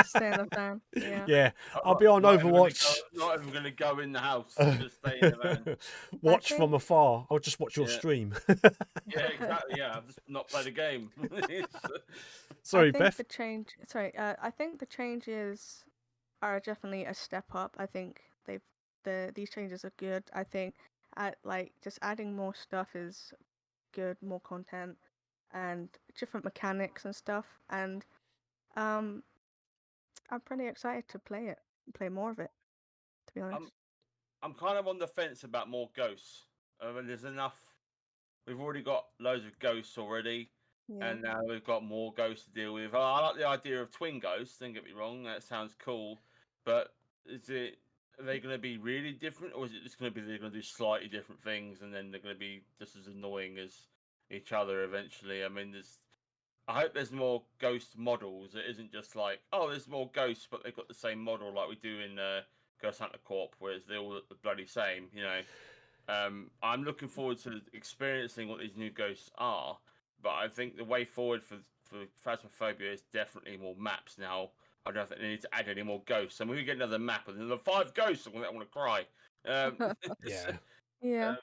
Stay in the fan. Yeah. Yeah, I'll be on Overwatch. Not even gonna go in the house. I'm gonna stay in the van. I Watch from think afar. I'll just watch your Yeah. stream. Yeah, exactly. Yeah, I've just not played a game. Sorry, Beth. I think the changes are definitely a step up. I think these changes are good. I think at like just adding more stuff is good, more content and different mechanics and stuff. And um I'm pretty excited to play more of it, to be I'm honest. I'm kind of on the fence about more ghosts. I mean, there's enough. We've already got loads of ghosts already. Yeah. and now we've got more ghosts to deal with. I like the idea of twin ghosts. Don't get me wrong, that sounds cool. But are they going to be really different, or is it just going to be they're going to do slightly different things, and then they're going to be just as annoying as each other eventually? I mean, I hope there's more ghost models. It isn't just like, oh, there's more ghosts, but they've got the same model like we do in Ghost Hunter Corp, whereas they're all the bloody same. I'm looking forward to experiencing what these new ghosts are, but I think the way forward for Phasmophobia is definitely more maps now. I don't think they need to add any more ghosts. I mean, we get another map and then the 5 ghosts. I want to cry. Yeah. Yeah.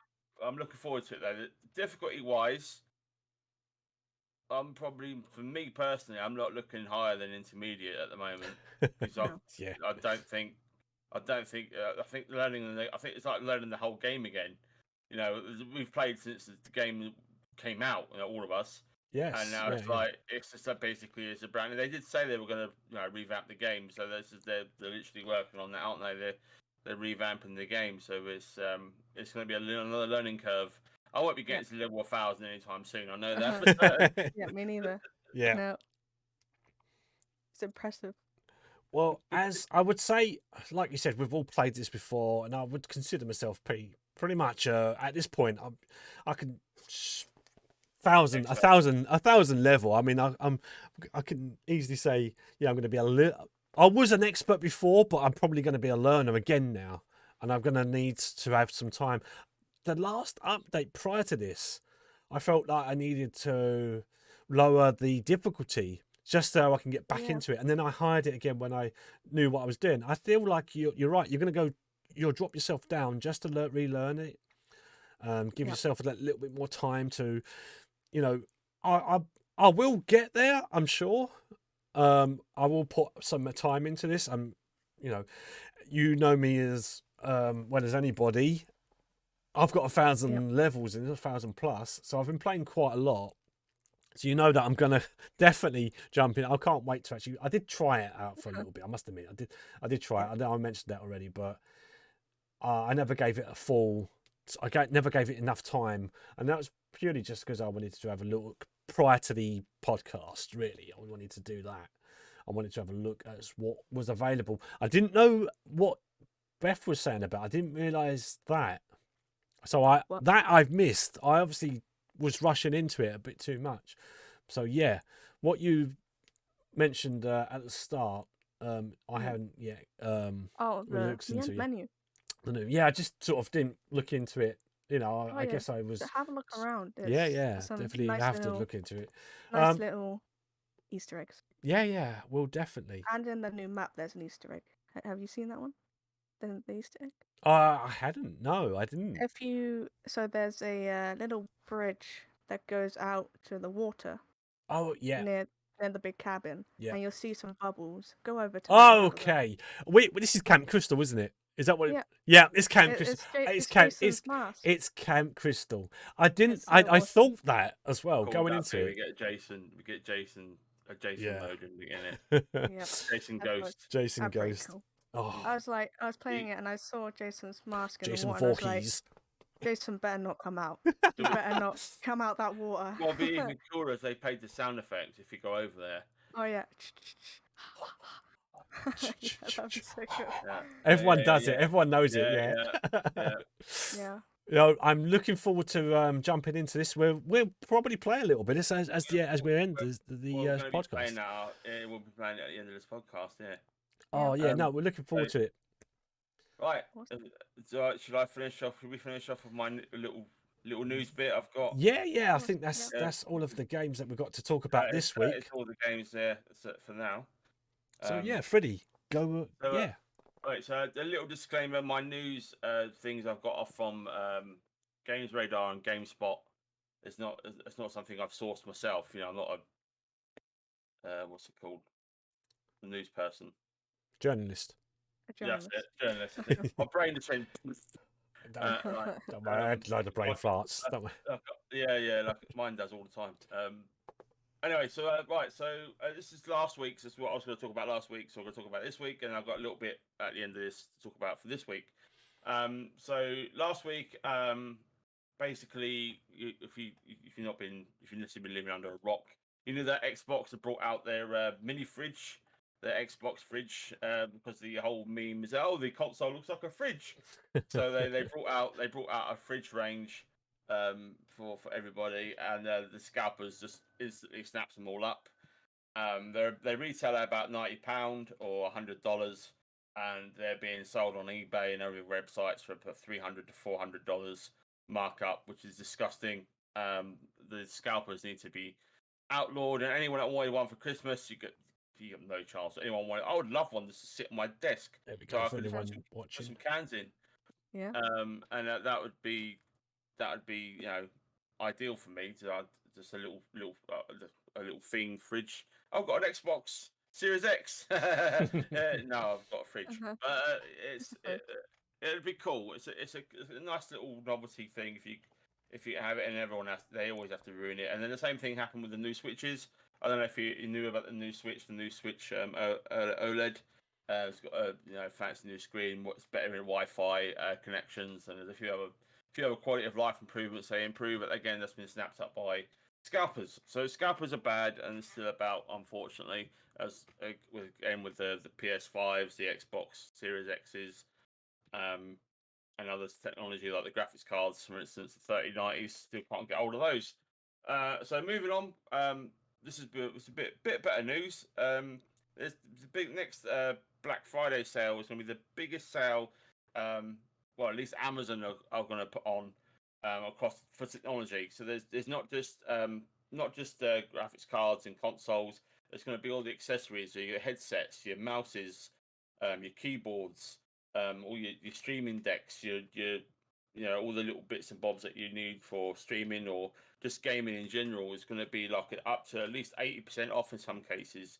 I'm looking forward to it though. Difficulty wise, I'm probably, for me personally, I'm not looking higher than intermediate at the moment because No. Yeah. I don't think I think I think it's like learning the whole game again. We've played since the game came out, all of us, and Yes. now Yeah. it's Yeah. like it's just basically it's a brand. They did say they were going to revamp the game, so they're literally working on that, aren't they? They're revamping the game, so it's going to be another learning curve. I won't be getting to level 1,000 anytime soon. I know that. For certain. Yeah, me neither. Yeah. No. It's impressive. Well, as I would say, like you said, we've all played this before, and I would consider myself pretty much at this point. I can a thousand level. I mean, I can easily say, yeah, I'm going to be a little. I was an expert before, but I'm probably going to be a learner again now, and I'm going to need to have some time. The last update prior to this, I felt like I needed to lower the difficulty just so I can get back Yeah. into it, and then I hired it again when I knew what I was doing. I feel like you're right. You're going to go. You'll drop yourself down just to relearn it. Give Yep. yourself a little bit more time to, you know, I I will get there. I'm sure. I will put some time into this. You know, you know me as well as anybody. I've got 1,000 levels and 1,000 plus, so I've been playing quite a lot. So you know that I'm gonna definitely jump in. I can't wait to actually. I did try it out for a little bit. I must admit, I did try it. I know I mentioned that already, but I never gave it a full. Never gave it enough time, and that was purely just because I wanted to have a look prior to the podcast. Really, I wanted to do that. I wanted to have a look at what was available. I didn't know what Beth was saying about. I didn't realise that. So I've missed. I obviously was rushing into it a bit too much. So yeah, what you mentioned at the start, I haven't yet Oh, the looked into. menu. Yeah, I just sort of didn't look into it. Oh I yeah. guess I was. So have a look around. Yeah, There's yeah, some definitely nice have to little, look into it. nice little Easter eggs. Yeah, well, definitely. And in the new map, there's an Easter egg. Have you seen that one? The Easter egg. I hadn't. No, I didn't. So there's a little bridge that goes out to the water Oh yeah, near the big cabin, yeah. and you'll see some bubbles. Go over to that Oh, and have a look. okay. Wait, this is Camp Crystal, isn't it? Is that what? Yeah. Yeah, it's Camp It, Crystal. it's Jason's mask. It's Camp Crystal. I didn't. It's so I awesome. thought that as well Cool, going that into bit, it. We get Jason Yeah. mode in it. Yep. Jason That's Ghost. Jason That's pretty Ghost. cool. Oh, I was playing it and I saw Jason's mask in Jason the water. And I was like, Voorhees. Jason better not come out. You better not come out that water. Well, be even cooler if they played the sound effects if you go over there. Oh yeah. Yeah, that'd be so cool. Yeah. Everyone does it. Everyone knows it. Yeah. Yeah. I'm looking forward to jumping into this. We'll probably play a little bit as we end the We're gonna be podcast. playing now. We'll be playing it at the end of this podcast. Yeah. Oh yeah, no, we're looking forward to it. Right. So should I finish off? Should we finish off with my little news bit I've got? Yeah. I think that's all of the games that we've got to talk about this week. It's all the games there for now. So yeah, Freddie, go. Yeah. Right, so a little disclaimer: my news things I've got off from Games Radar and GameSpot. It's not something I've sourced myself. I'm not a what's it called? A news person. Journalist. That's it, journalist. My brain is saying. Don't worry, I had a load of brain farts. Don't worry. Yeah, like mine does all the time. Anyway, so this is last week's. This is what I was going to talk about last week. So I'm going to talk about this week, and I've got a little bit at the end of this to talk about for this week. So last week, basically, if you've not been, if you've necessarily been living under a rock, you know that Xbox have brought out their mini fridge, their Xbox fridge, because the whole meme is, oh, the console looks like a fridge. So they brought out a fridge range for everybody, and the scalpers just instantly snaps them all up. They retail at about £90 or $100, and they're being sold on eBay and other websites for $300 to $400 markup, which is disgusting. The scalpers need to be outlawed, and anyone that wanted one for Christmas, you get no chance. Anyone wanted? I would love one just to sit on my desk, There we so go I for could just anyone put watching. some cans in. Yeah. And that would be ideal for me to just a little theme fridge. I've got an Xbox Series X. No, I've got a fridge. Uh-huh. It's Just a fridge. it'd be cool. It's a nice little novelty thing if you have it, and everyone has, they always have to ruin it. And then the same thing happened with the new Switches. I don't know if you knew about the new Switch. The new Switch OLED. It's got a fancy new screen. What's better in Wi-Fi connections, and there's a few other quality of life improvements they improve. But again, that's been snapped up by scalpers. So scalpers are bad, and it's still about, unfortunately, as with the PS5s, the Xbox Series X's, and other technology like the graphics cards, for instance, the 3090s, still can't get hold of those. So moving on, this is it's a bit better news. There's the big next Black Friday sale is going to be the biggest sale. Well, at least Amazon are going to put on across for technology. So there's not just graphics cards and consoles. There's going to be all the accessories, so your headsets, your mouses, your keyboards, all your streaming decks, your all the little bits and bobs that you need for streaming or just gaming in general is going to be like up to at least 80% off in some cases.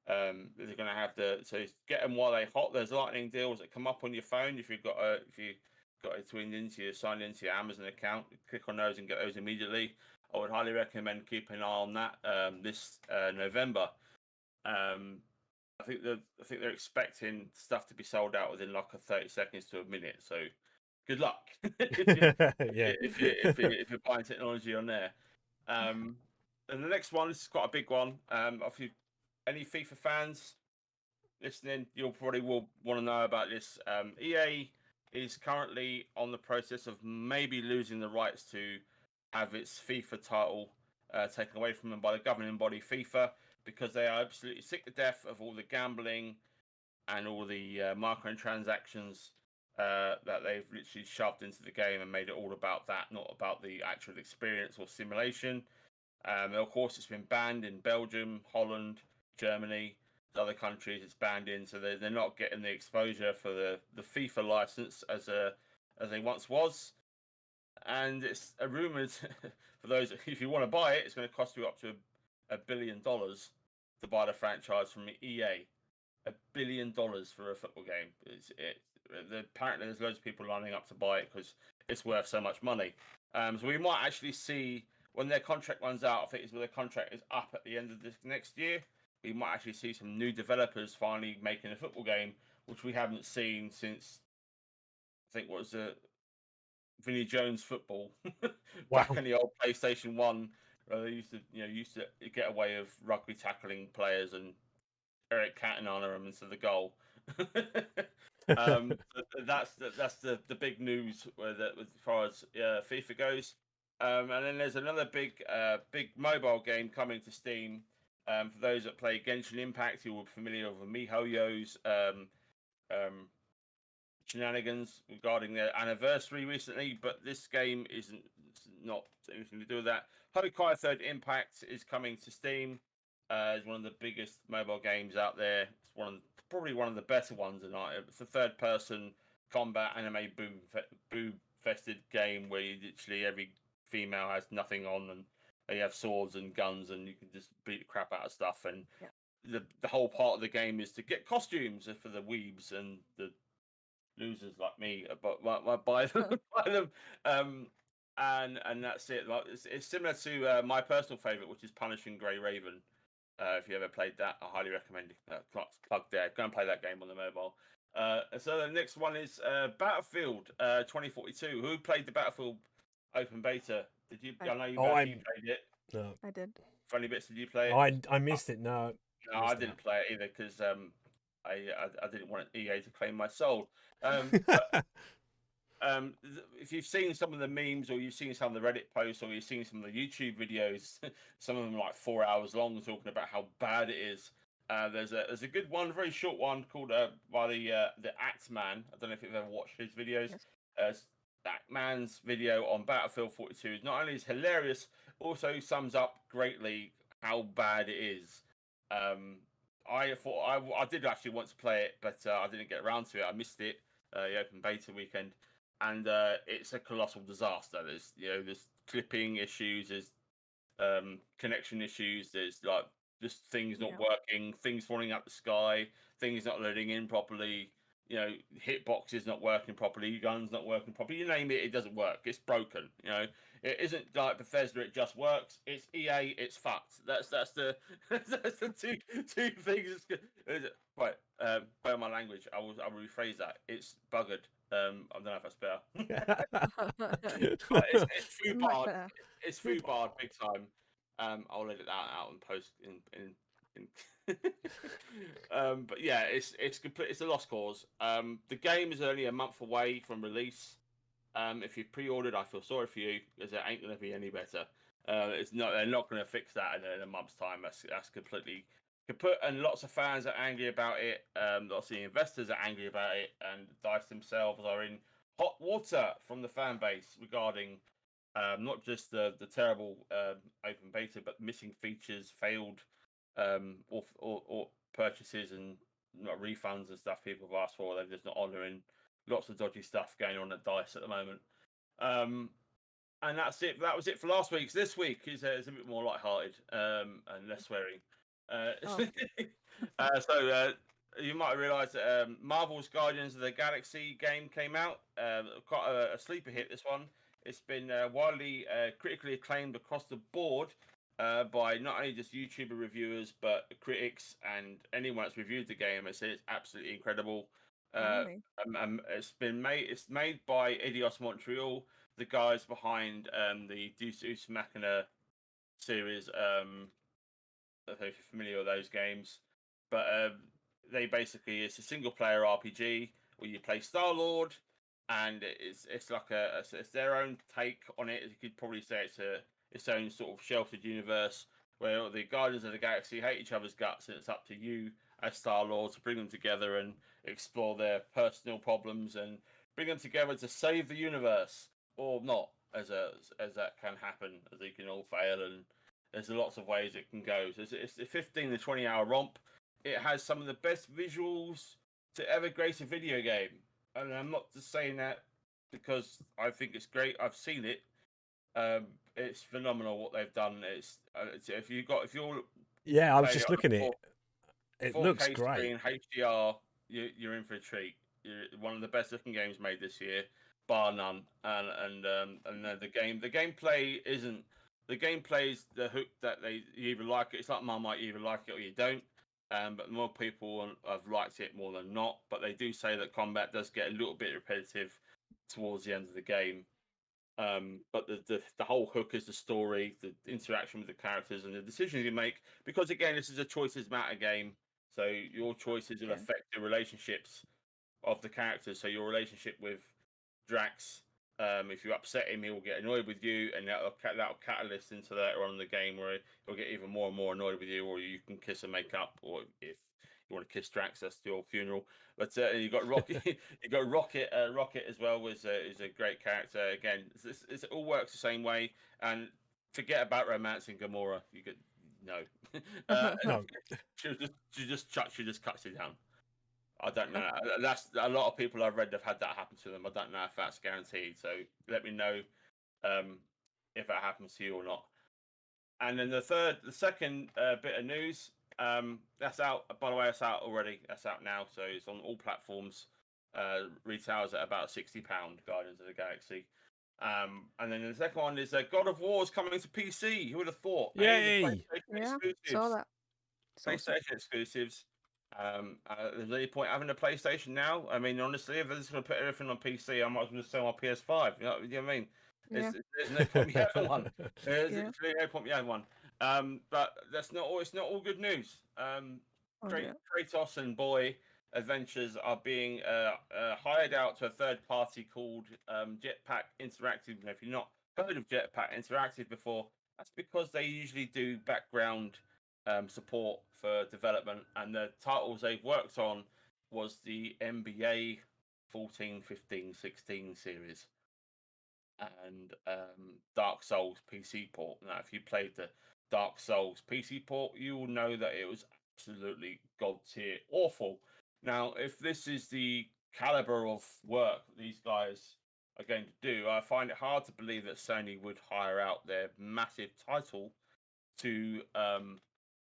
They're going to have so get them while they're hot. There's lightning deals that come up on your phone if you've got it signed into your Amazon account. Click on those and get those immediately. I would highly recommend keeping an eye on that this November. I think they're expecting stuff to be sold out within like a 30 seconds to a minute. So good luck Yeah. if you're buying technology on there. And the next one, this is quite a big one. If you any FIFA fans listening, you'll probably will want to know about this. EA is currently on the process of maybe losing the rights to have its FIFA title taken away from them by the governing body FIFA, because they are absolutely sick to death of all the gambling and all the microtransactions that they've literally shoved into the game and made it all about that, not about the actual experience or simulation. Of course, it's been banned in Belgium, Holland, Germany, other countries. It's banned in, so they're not getting the exposure for the FIFA license as they once was. And it's a rumored for those if you want to buy it, it's going to cost you up to $1 billion to buy the franchise from EA. $1 billion for a football game. Apparently, there's loads of people lining up to buy it because it's worth so much money. So we might actually see when their contract runs out. I think it's when their contract is up at the end of this next year. We might actually see some new developers finally making a football game, which we haven't seen since I think what was it, Vinnie Jones football back Wow. in the old PlayStation 1. Where they used to get away with rugby tackling players and Eric Cantona him into the goal. That's the big news as far as FIFA goes. And then there's another big mobile game coming to Steam. For those that play Genshin Impact, who are familiar with MiHoYo's shenanigans regarding their anniversary recently, but this game isn't not anything to do with that. Honkai Third Impact is coming to Steam. It's one of the biggest mobile games out there. It's probably one of the better ones tonight. It's a third-person combat anime boob fested game where literally every female has nothing on and they have swords and guns and you can just beat the crap out of stuff. And Yeah. the whole part of the game is to get costumes for the weebs and the losers like me, but buy them, buy them, and that's it. Like it's similar to my personal favorite, which is Punishing Grey Raven. If you ever played that, I highly recommend it. Plug there. Go and play that game on the mobile. So the next one is Battlefield 2042. Who played the Battlefield open beta. Did you? I know you Oh, actually played it. No, I did. Funny bits. Did you play it? I missed it. No, No, I missed didn't out. play it either because I didn't want EA to claim my soul. But if you've seen some of the memes or you've seen some of the Reddit posts or you've seen some of the YouTube videos, some of them like 4 hours long, talking about how bad it is. There's a good one, very short one called by the Axe Man. I don't know if you've ever watched his videos. Yes. That man's video on Battlefield 42 is not only is hilarious, also sums up greatly how bad it is. I thought I did actually want to play it, but I didn't get around to it. I missed it, the open beta weekend, and it's a colossal disaster. There's clipping issues, there's connection issues, there's like just things not Yeah. working, things falling out the sky, things not loading in properly. Hitboxes not working properly, guns not working properly. You name it, it doesn't work. It's broken. It isn't like Bethesda. It just works. It's EA. It's fucked. That's the that's the two things. Right. Bear my language. I'll rephrase that. It's buggered. I don't know if that's better. It's Much foobarred. better. It's Foobarred. foobarred big time. I'll edit that out and post in. But yeah, it's complete. It's a lost cause. The game is only a month away from release. If you've pre-ordered, I feel sorry for you because it ain't going to be any better. It's not. They're not going to fix that in a month's time. That's completely kaput. And lots of fans are angry about it. Lots of the investors are angry about it, and Dice themselves are in hot water from the fan base regarding not just the terrible open beta, but missing features, failed or purchases and refunds and stuff people have asked for. They're just not honouring. Lots of dodgy stuff going on at Dice at the moment. And that's it. That was it for last week. This week is a bit more lighthearted and less swearing. Oh. So you might have realised that Marvel's Guardians of the Galaxy game came out. Quite a sleeper hit, this one. It's been widely critically acclaimed across the board by not only just YouTuber reviewers, but critics and anyone that's reviewed the game. They say it's absolutely incredible. Really? It's made by Eidos Montreal, the guys behind the Deus Ex Machina series. I don't know if you're familiar with those games, but they basically it's a single player RPG where you play Star Lord, and it's like it's their own take on it. You could probably say it's its own sort of sheltered universe where the Guardians of the Galaxy hate each other's guts, and it's up to you as Star Lord to bring them together and explore their personal problems and bring them together to save the universe, or not, as that can happen, as they can all fail, and there's lots of ways it can go. So it's a 15 to 20 hour romp. It has some of the best visuals to ever grace a video game, and I'm not just saying that because I think it's great. I've seen it. It's phenomenal what they've done. If you're Yeah, I was playing it just on looking at a it. It 4, looks 4K great. screen HDR, you're in for a treat. You're one of the best looking games made this year, bar none. And the gameplay isn't the gameplay's the hook that you either like it. It's like Marmite, you either like it or you don't. But more people have liked it more than not. But they do say that combat does get a little bit repetitive towards the end of the game. But the whole hook is the story, the interaction with the characters, and the decisions you make. Because again, this is a choices matter game, so your choices will Okay. affect the relationships of the characters. So your relationship with Drax, if you upset him, he will get annoyed with you, and that'll catalyst into later on in the game where he'll get even more and more annoyed with you, or you can kiss and make up, or if you want to kiss Drax, that's your funeral. But you got Rocket, you got Rocket. Rocket as well is a great character. Again, it all works the same way, and forget about romancing Gamora. You could no, No, she just cuts you down. I don't know. That's a lot of people I've read have had that happen to them. I don't know if that's guaranteed. So let me know if that happens to you or not. And then the second bit of news, that's out. By the way, that's out already. That's out now, so it's on all platforms. Retails at about £60. Guardians of the Galaxy. And then the second one is God of War is coming to PC. Who would have thought? yay! The PlayStation Yeah, exclusives. saw that. It's awesome. PlayStation exclusives. There's any point having a PlayStation now? I mean, honestly, if they're just going to put everything on PC, I might as well just sell my PS5. You know what I mean? Yeah. There's no point me having one. There's Yeah. literally no point me having one. But that's not all. It's not all good news. Oh, yeah. Kratos and Boy Adventures are being hired out to a third party called Jetpack Interactive. Now, if you've not heard of Jetpack Interactive before, that's because they usually do background support for development, and the titles they've worked on was the NBA 14, 15, 16 series and Dark Souls PC port. Now, if you played the Dark Souls PC port, you will know that it was absolutely god tier awful. Now, if this is the caliber of work these guys are going to do, I find it hard to believe that Sony would hire out their massive title to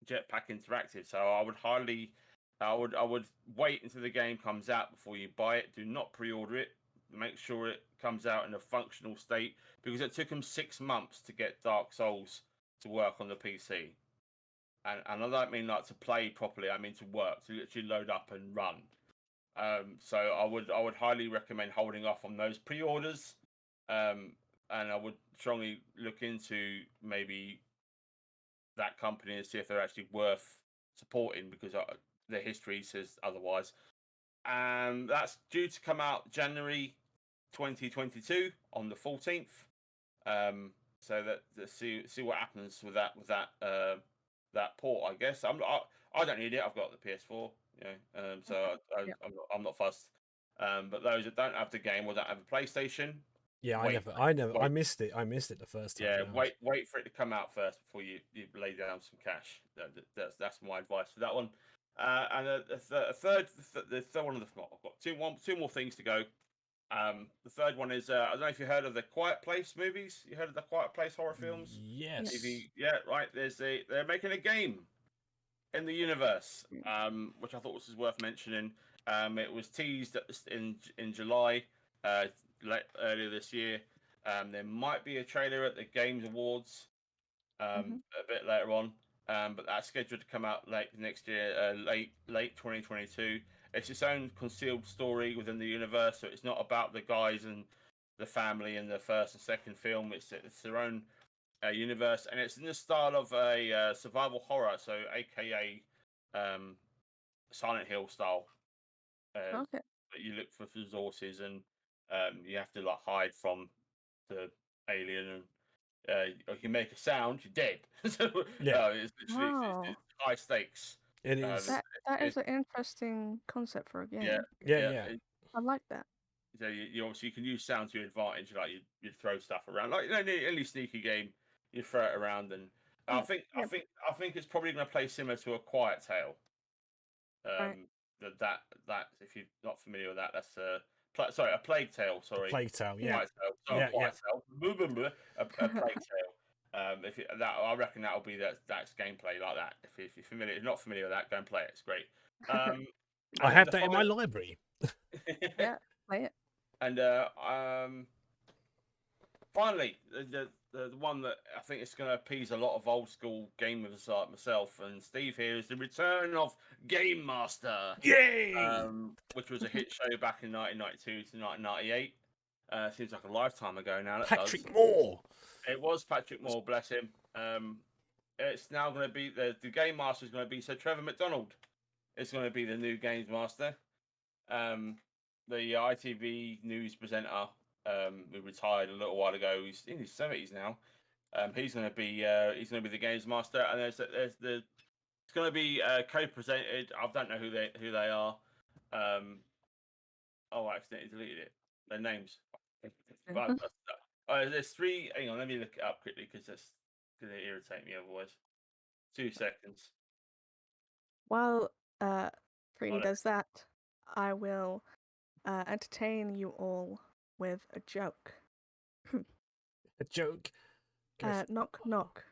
Jetpack Interactive. So I would wait until the game comes out before you buy it. Do not pre-order it. Make sure it comes out in a functional state, because it took them 6 months to get Dark Souls to work on the PC. And I don't mean like to play properly. I mean to work, to literally load up and run. So I would highly recommend holding off on those pre-orders. And I would strongly look into maybe that company and see if they're actually worth supporting, because their history says otherwise. And that's due to come out January 2022 on the 14th. So that see what happens with that port. I guess I don't need it. I've got the PS4. So Yep. I'm not fussed. But those that don't have the game or don't have a PlayStation, Yeah, wait, I missed it. I missed it the first time. yeah, round. wait for it to come out first before you lay down some cash. That's my advice for that one. And the third one of the I've got two more things to go. The third one is I don't know if you heard of the Quiet Place movies. You heard of the Quiet Place horror films? Yes. Yeah, right. They're making a game in the universe, which I thought was worth mentioning. It was teased in July, earlier this year. There might be a trailer at the Games Awards a bit later on, but that's scheduled to come out late next year, late 2022. It's its own concealed story within the universe, so it's not about the guys and the family in the first and second film. It's their own universe, and it's in the style of a survival horror, so AKA Silent Hill style. Okay. That you look for resources, and you have to like hide from the alien, and if you make a sound, you're dead. So Yeah. it's literally Wow. it's high stakes. It is. That It, is an interesting concept for a game. yeah, Yeah, yeah. yeah. I like that. So you obviously you can use sound to your advantage. Like you throw stuff around, like any sneaky game, you throw it around, and I Mm, think yep. I think it's probably going to play similar to a Quiet Tale. Right. That if you're not familiar with that, that's a Plague Tale. Sorry, Plague Tale. Yeah. Quiet Tale. Sorry, Yeah, Quiet Tale. Blah, blah, blah, a Plague Tale. I reckon that'll be that's gameplay like that. If you're familiar, if you're not familiar with that, go and play it. It's great. I And have the that in my final- library. Yeah. Play it. And finally, the one that I think is going to appease a lot of old school gamers like myself and Steve here is the return of Game Master. Yay! Which was a hit show back in 1992 to 1998. Seems like a lifetime ago now. Patrick Moore. It was Patrick Moore, bless him. It's now going to be the Game Master is going to be Sir Trevor McDonald. It's going to be the new Games Master. The ITV news presenter who retired a little while ago. He's in his 70s now. He's going to be the Games Master, and it's going to be co-presented. I don't know who they are. I accidentally deleted it. Their names. There's three. Hang on, let me look it up quickly because that's going to irritate me otherwise. 2 seconds. While Trini Got it. does that, I will entertain you all with a joke. A joke. Guess- Knock knock.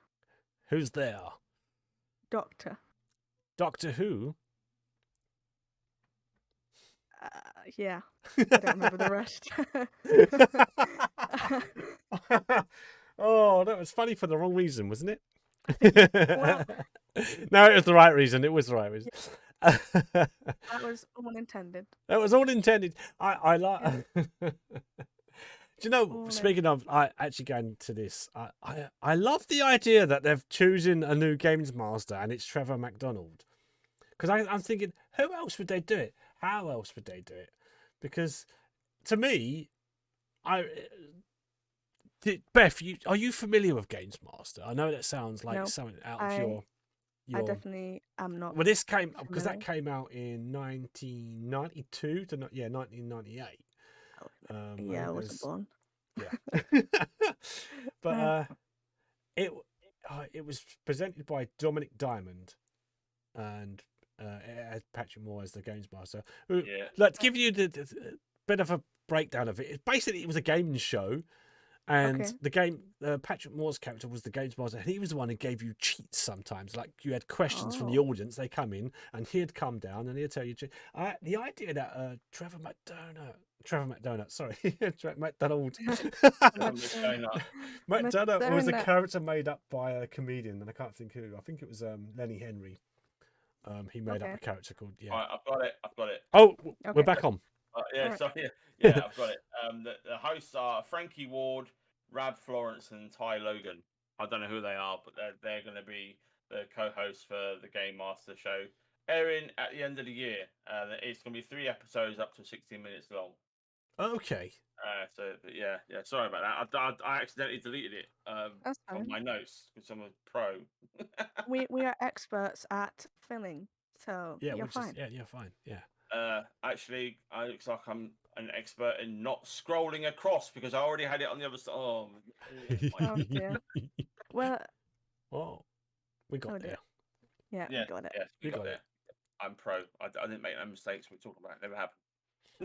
Who's there? Doctor. Doctor Who? Yeah. I don't remember the rest. Oh, that was funny for the wrong reason, wasn't it? Well- No, it was the right reason. It was the right reason. That was all intended. That was all intended. I like. Do you know? All Speaking of, I actually going to this. I love the idea that they've chosen a new games master and it's Trevor McDonald. Because I'm thinking, who else would they do it? How else would they do it? Because to me, Beth, are you familiar with Games Master? I know that sounds like No, something out of I your. definitely am not. Well, this came because that familiar. came out in 1992 to 1998. Oh, I yeah, I think wasn't there's born. yeah, but it was presented by Dominic Diamond, and it had Patrick Moore as the games master. Yeah. Let's give you the bit of a breakdown of it. Basically, it was a gaming show. And Okay. the game, Patrick Moore's character was the games master, and he was the one who gave you cheats sometimes. Like you had questions from the Oh. audience, they come in, and he'd come down and he'd tell you. The idea that Trevor McDonald, sorry, McDonald, McDonald was a McDonald. character made up by a comedian, and I can't think who. I think it was Lenny Henry. He made up Okay. a character called All right, I've got it. I've got it. Oh, we're Okay. back on. Yeah, Alright. sorry. Yeah, I've got it. The hosts are Frankie Ward, Rab Florence, and Ty Logan. I don't know who they are, but they're going to be the co-hosts for the Game Master show, airing at the end of the year. It's going to be 3 episodes up to 16 minutes long. Okay. But yeah. Sorry about that. I accidentally deleted it That's from fine. my notes because I'm a pro. We are experts at filming, so Yeah, you're which fine. is yeah, fine. Yeah. Actually, it looks like I'm an expert in not scrolling across because I already had it on the other side. Oh, Oh dear. Well, Well, we got oh there. dear. Yeah, yeah, we got it. yes, we We got got there. it. I'm pro. I didn't make no mistakes. We're talking about it. Never happened.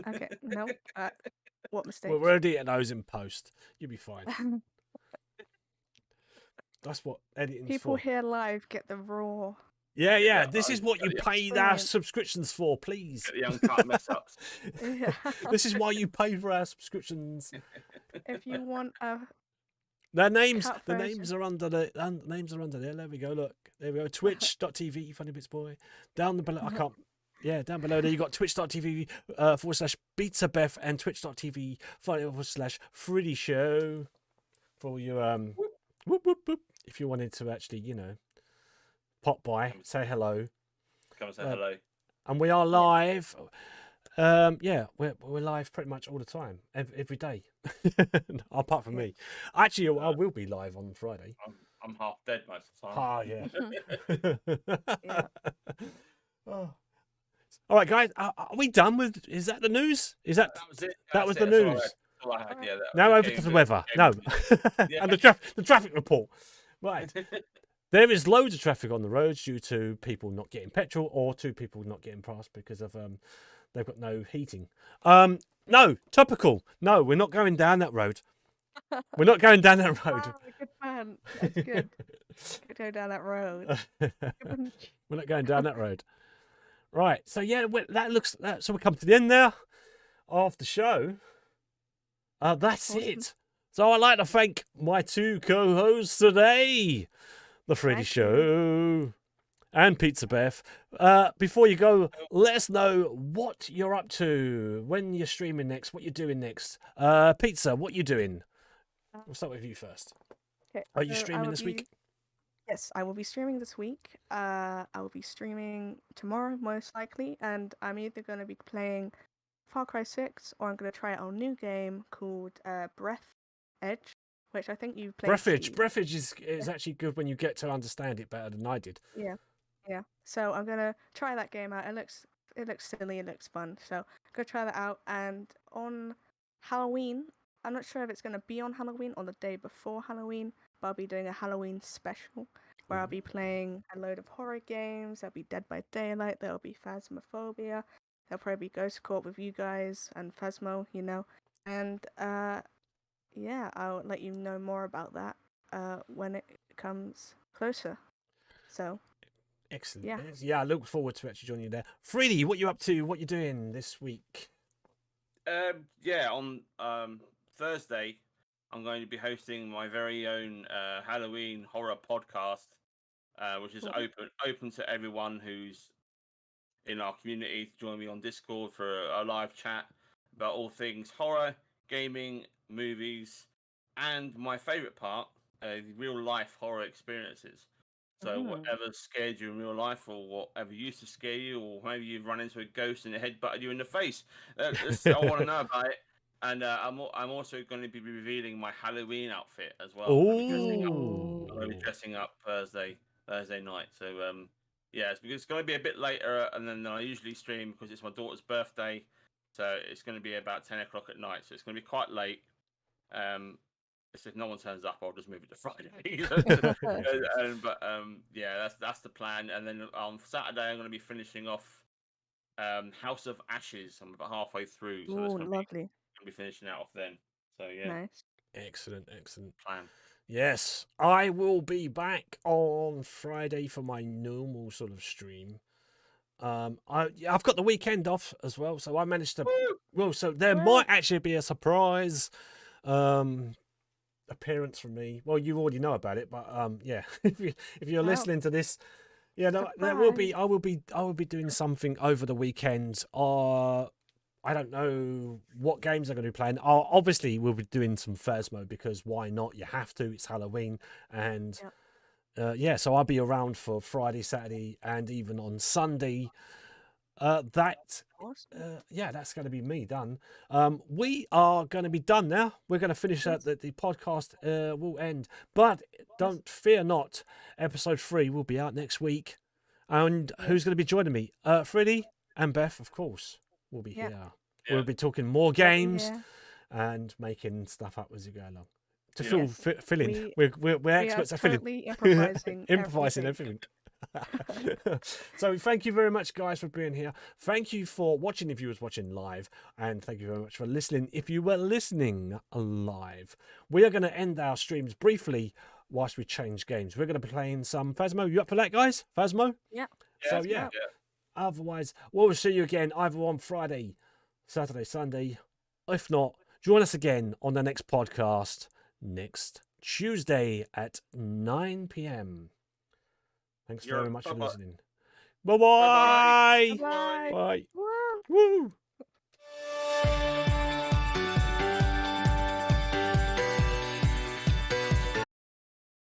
Okay. No. What mistakes? We're editing those in post. You'll be fine. That's what editing's People for. here live get the raw. Yeah. This is what you Yeah. pay our Experience. subscriptions for, please. Get the uncut mess ups. Yeah. This is why you pay for our subscriptions. If you want a The names cut are version. under there. There we go. Look, there we go. Twitch.tv, funny bits boy. Down the below, I can't. Yeah, down below there you got twitch.tv /BeatsABeth and twitch.tv /Freddy Show for your whoop, whoop, whoop. If you wanted to actually, pop by, say hello. Come and say hello. And we are live. We're live pretty much all the time, every day. Apart from me. Actually, I will be live on Friday. I'm half dead most of the time. Yeah. Oh. All right, guys. Are we done with? Is that the news? That was it. That was the That's all I news. had. All I had. Yeah. Now over to the weather. No, Yeah. and the traffic report. Right. There is loads of traffic on the roads due to people not getting petrol or to people not getting past because of they've got no heating. No, topical. No, we're not going down that road. We're not going down that road. Wow, good plan. That's good. Could go down that road. We're not going down that road. Right. So yeah, so we come to the end there of the show. That's Awesome. it. So I'd like to thank my two co-hosts today, the Freddy Thank Show and Pizza Beth. Before you go, let us know what you're up to, when you're streaming next, what you're doing next. Pizza, what you doing? We'll start with you first. Okay, Are you so I streaming will this week? Yes, I will be streaming this week. I will be streaming tomorrow, most likely, and I'm either going to be playing Far Cry 6 or I'm going to try out a new game called Breath Edge, which I think you played. Breath Edge is actually good when you get to understand it better than I did. Yeah. So I'm gonna try that game out. It looks silly. It looks fun. So go try that out. And on Halloween, I'm not sure if it's gonna be on Halloween or the day before Halloween, but I'll be doing a Halloween special where I'll be playing a load of horror games. There'll be Dead by Daylight. There'll be Phasmophobia. There'll probably be Ghost Court with you guys and Phasmo, And yeah, I'll let you know more about that when it comes closer. So. Excellent. Yeah, I look forward to actually joining you there. Freddie, what you up to? What you doing this week? On Thursday, I'm going to be hosting my very own Halloween horror podcast, which is open to everyone who's in our community to join me on Discord for a live chat about all things horror, gaming, movies, and my favourite part, real life horror experiences. So whatever scared you in real life, or whatever used to scare you, or maybe you've run into a ghost and it headbutted you in the face, I want to know about it. And I'm also going to be revealing my Halloween outfit as well. I'm going to be dressing up. I'm going to be Oh. dressing up Thursday night. So yeah, it's because it's going to be a bit later, and then I usually stream because it's my daughter's birthday. So it's going to be about 10 o'clock at night. So it's going to be quite late. If no one turns up, I'll just move it to Friday. But yeah, that's the plan. And then on Saturday, I'm going to be finishing off House of Ashes. I'm about halfway through, so that's Ooh, going to lovely. be finishing out off then. So yeah, Nice. Excellent, excellent. plan. Yes, I will be back on Friday for my normal sort of stream. I've got the weekend off as well, so I managed to. Well, so there Wow. might actually be a surprise appearance from me. Well, you already know about it, but yeah, if you're Wow. listening to this, yeah, there will be. I will be doing something over the weekend. I don't know what games I'm going to be playing. Obviously, we'll be doing some Phasmo because why not? You have to. It's Halloween, and yeah, so I'll be around for Friday, Saturday, and even on Sunday. Awesome. Yeah, that's going to be me done. We are going to be done now. We're going to finish Yes. the podcast. Will end, but don't fear not. Episode 3 will be out next week, and who's going to be joining me? Freddie and Beth, of course, will be here. Yeah. We'll be talking more They'll be games here. and making stuff up as you go along. To Yeah. fill in, We- we're We are experts at filling. currently improvising. Improvising everything. everything. So thank you very much, guys, for being here. Thank you for watching if you was watching live, and thank you very much for listening if you were listening live. We are going to end our streams briefly whilst we change games. We're going to be playing some Phasmo. You up for that, guys? Phasmo? Yeah. So yeah. Otherwise, we'll see you again either on Friday, Saturday, Sunday. If not, join us again on the next podcast next Tuesday at 9 p.m. Thanks very much for listening. Bye-bye. Bye-bye. Bye. Bye. Woo. Woo.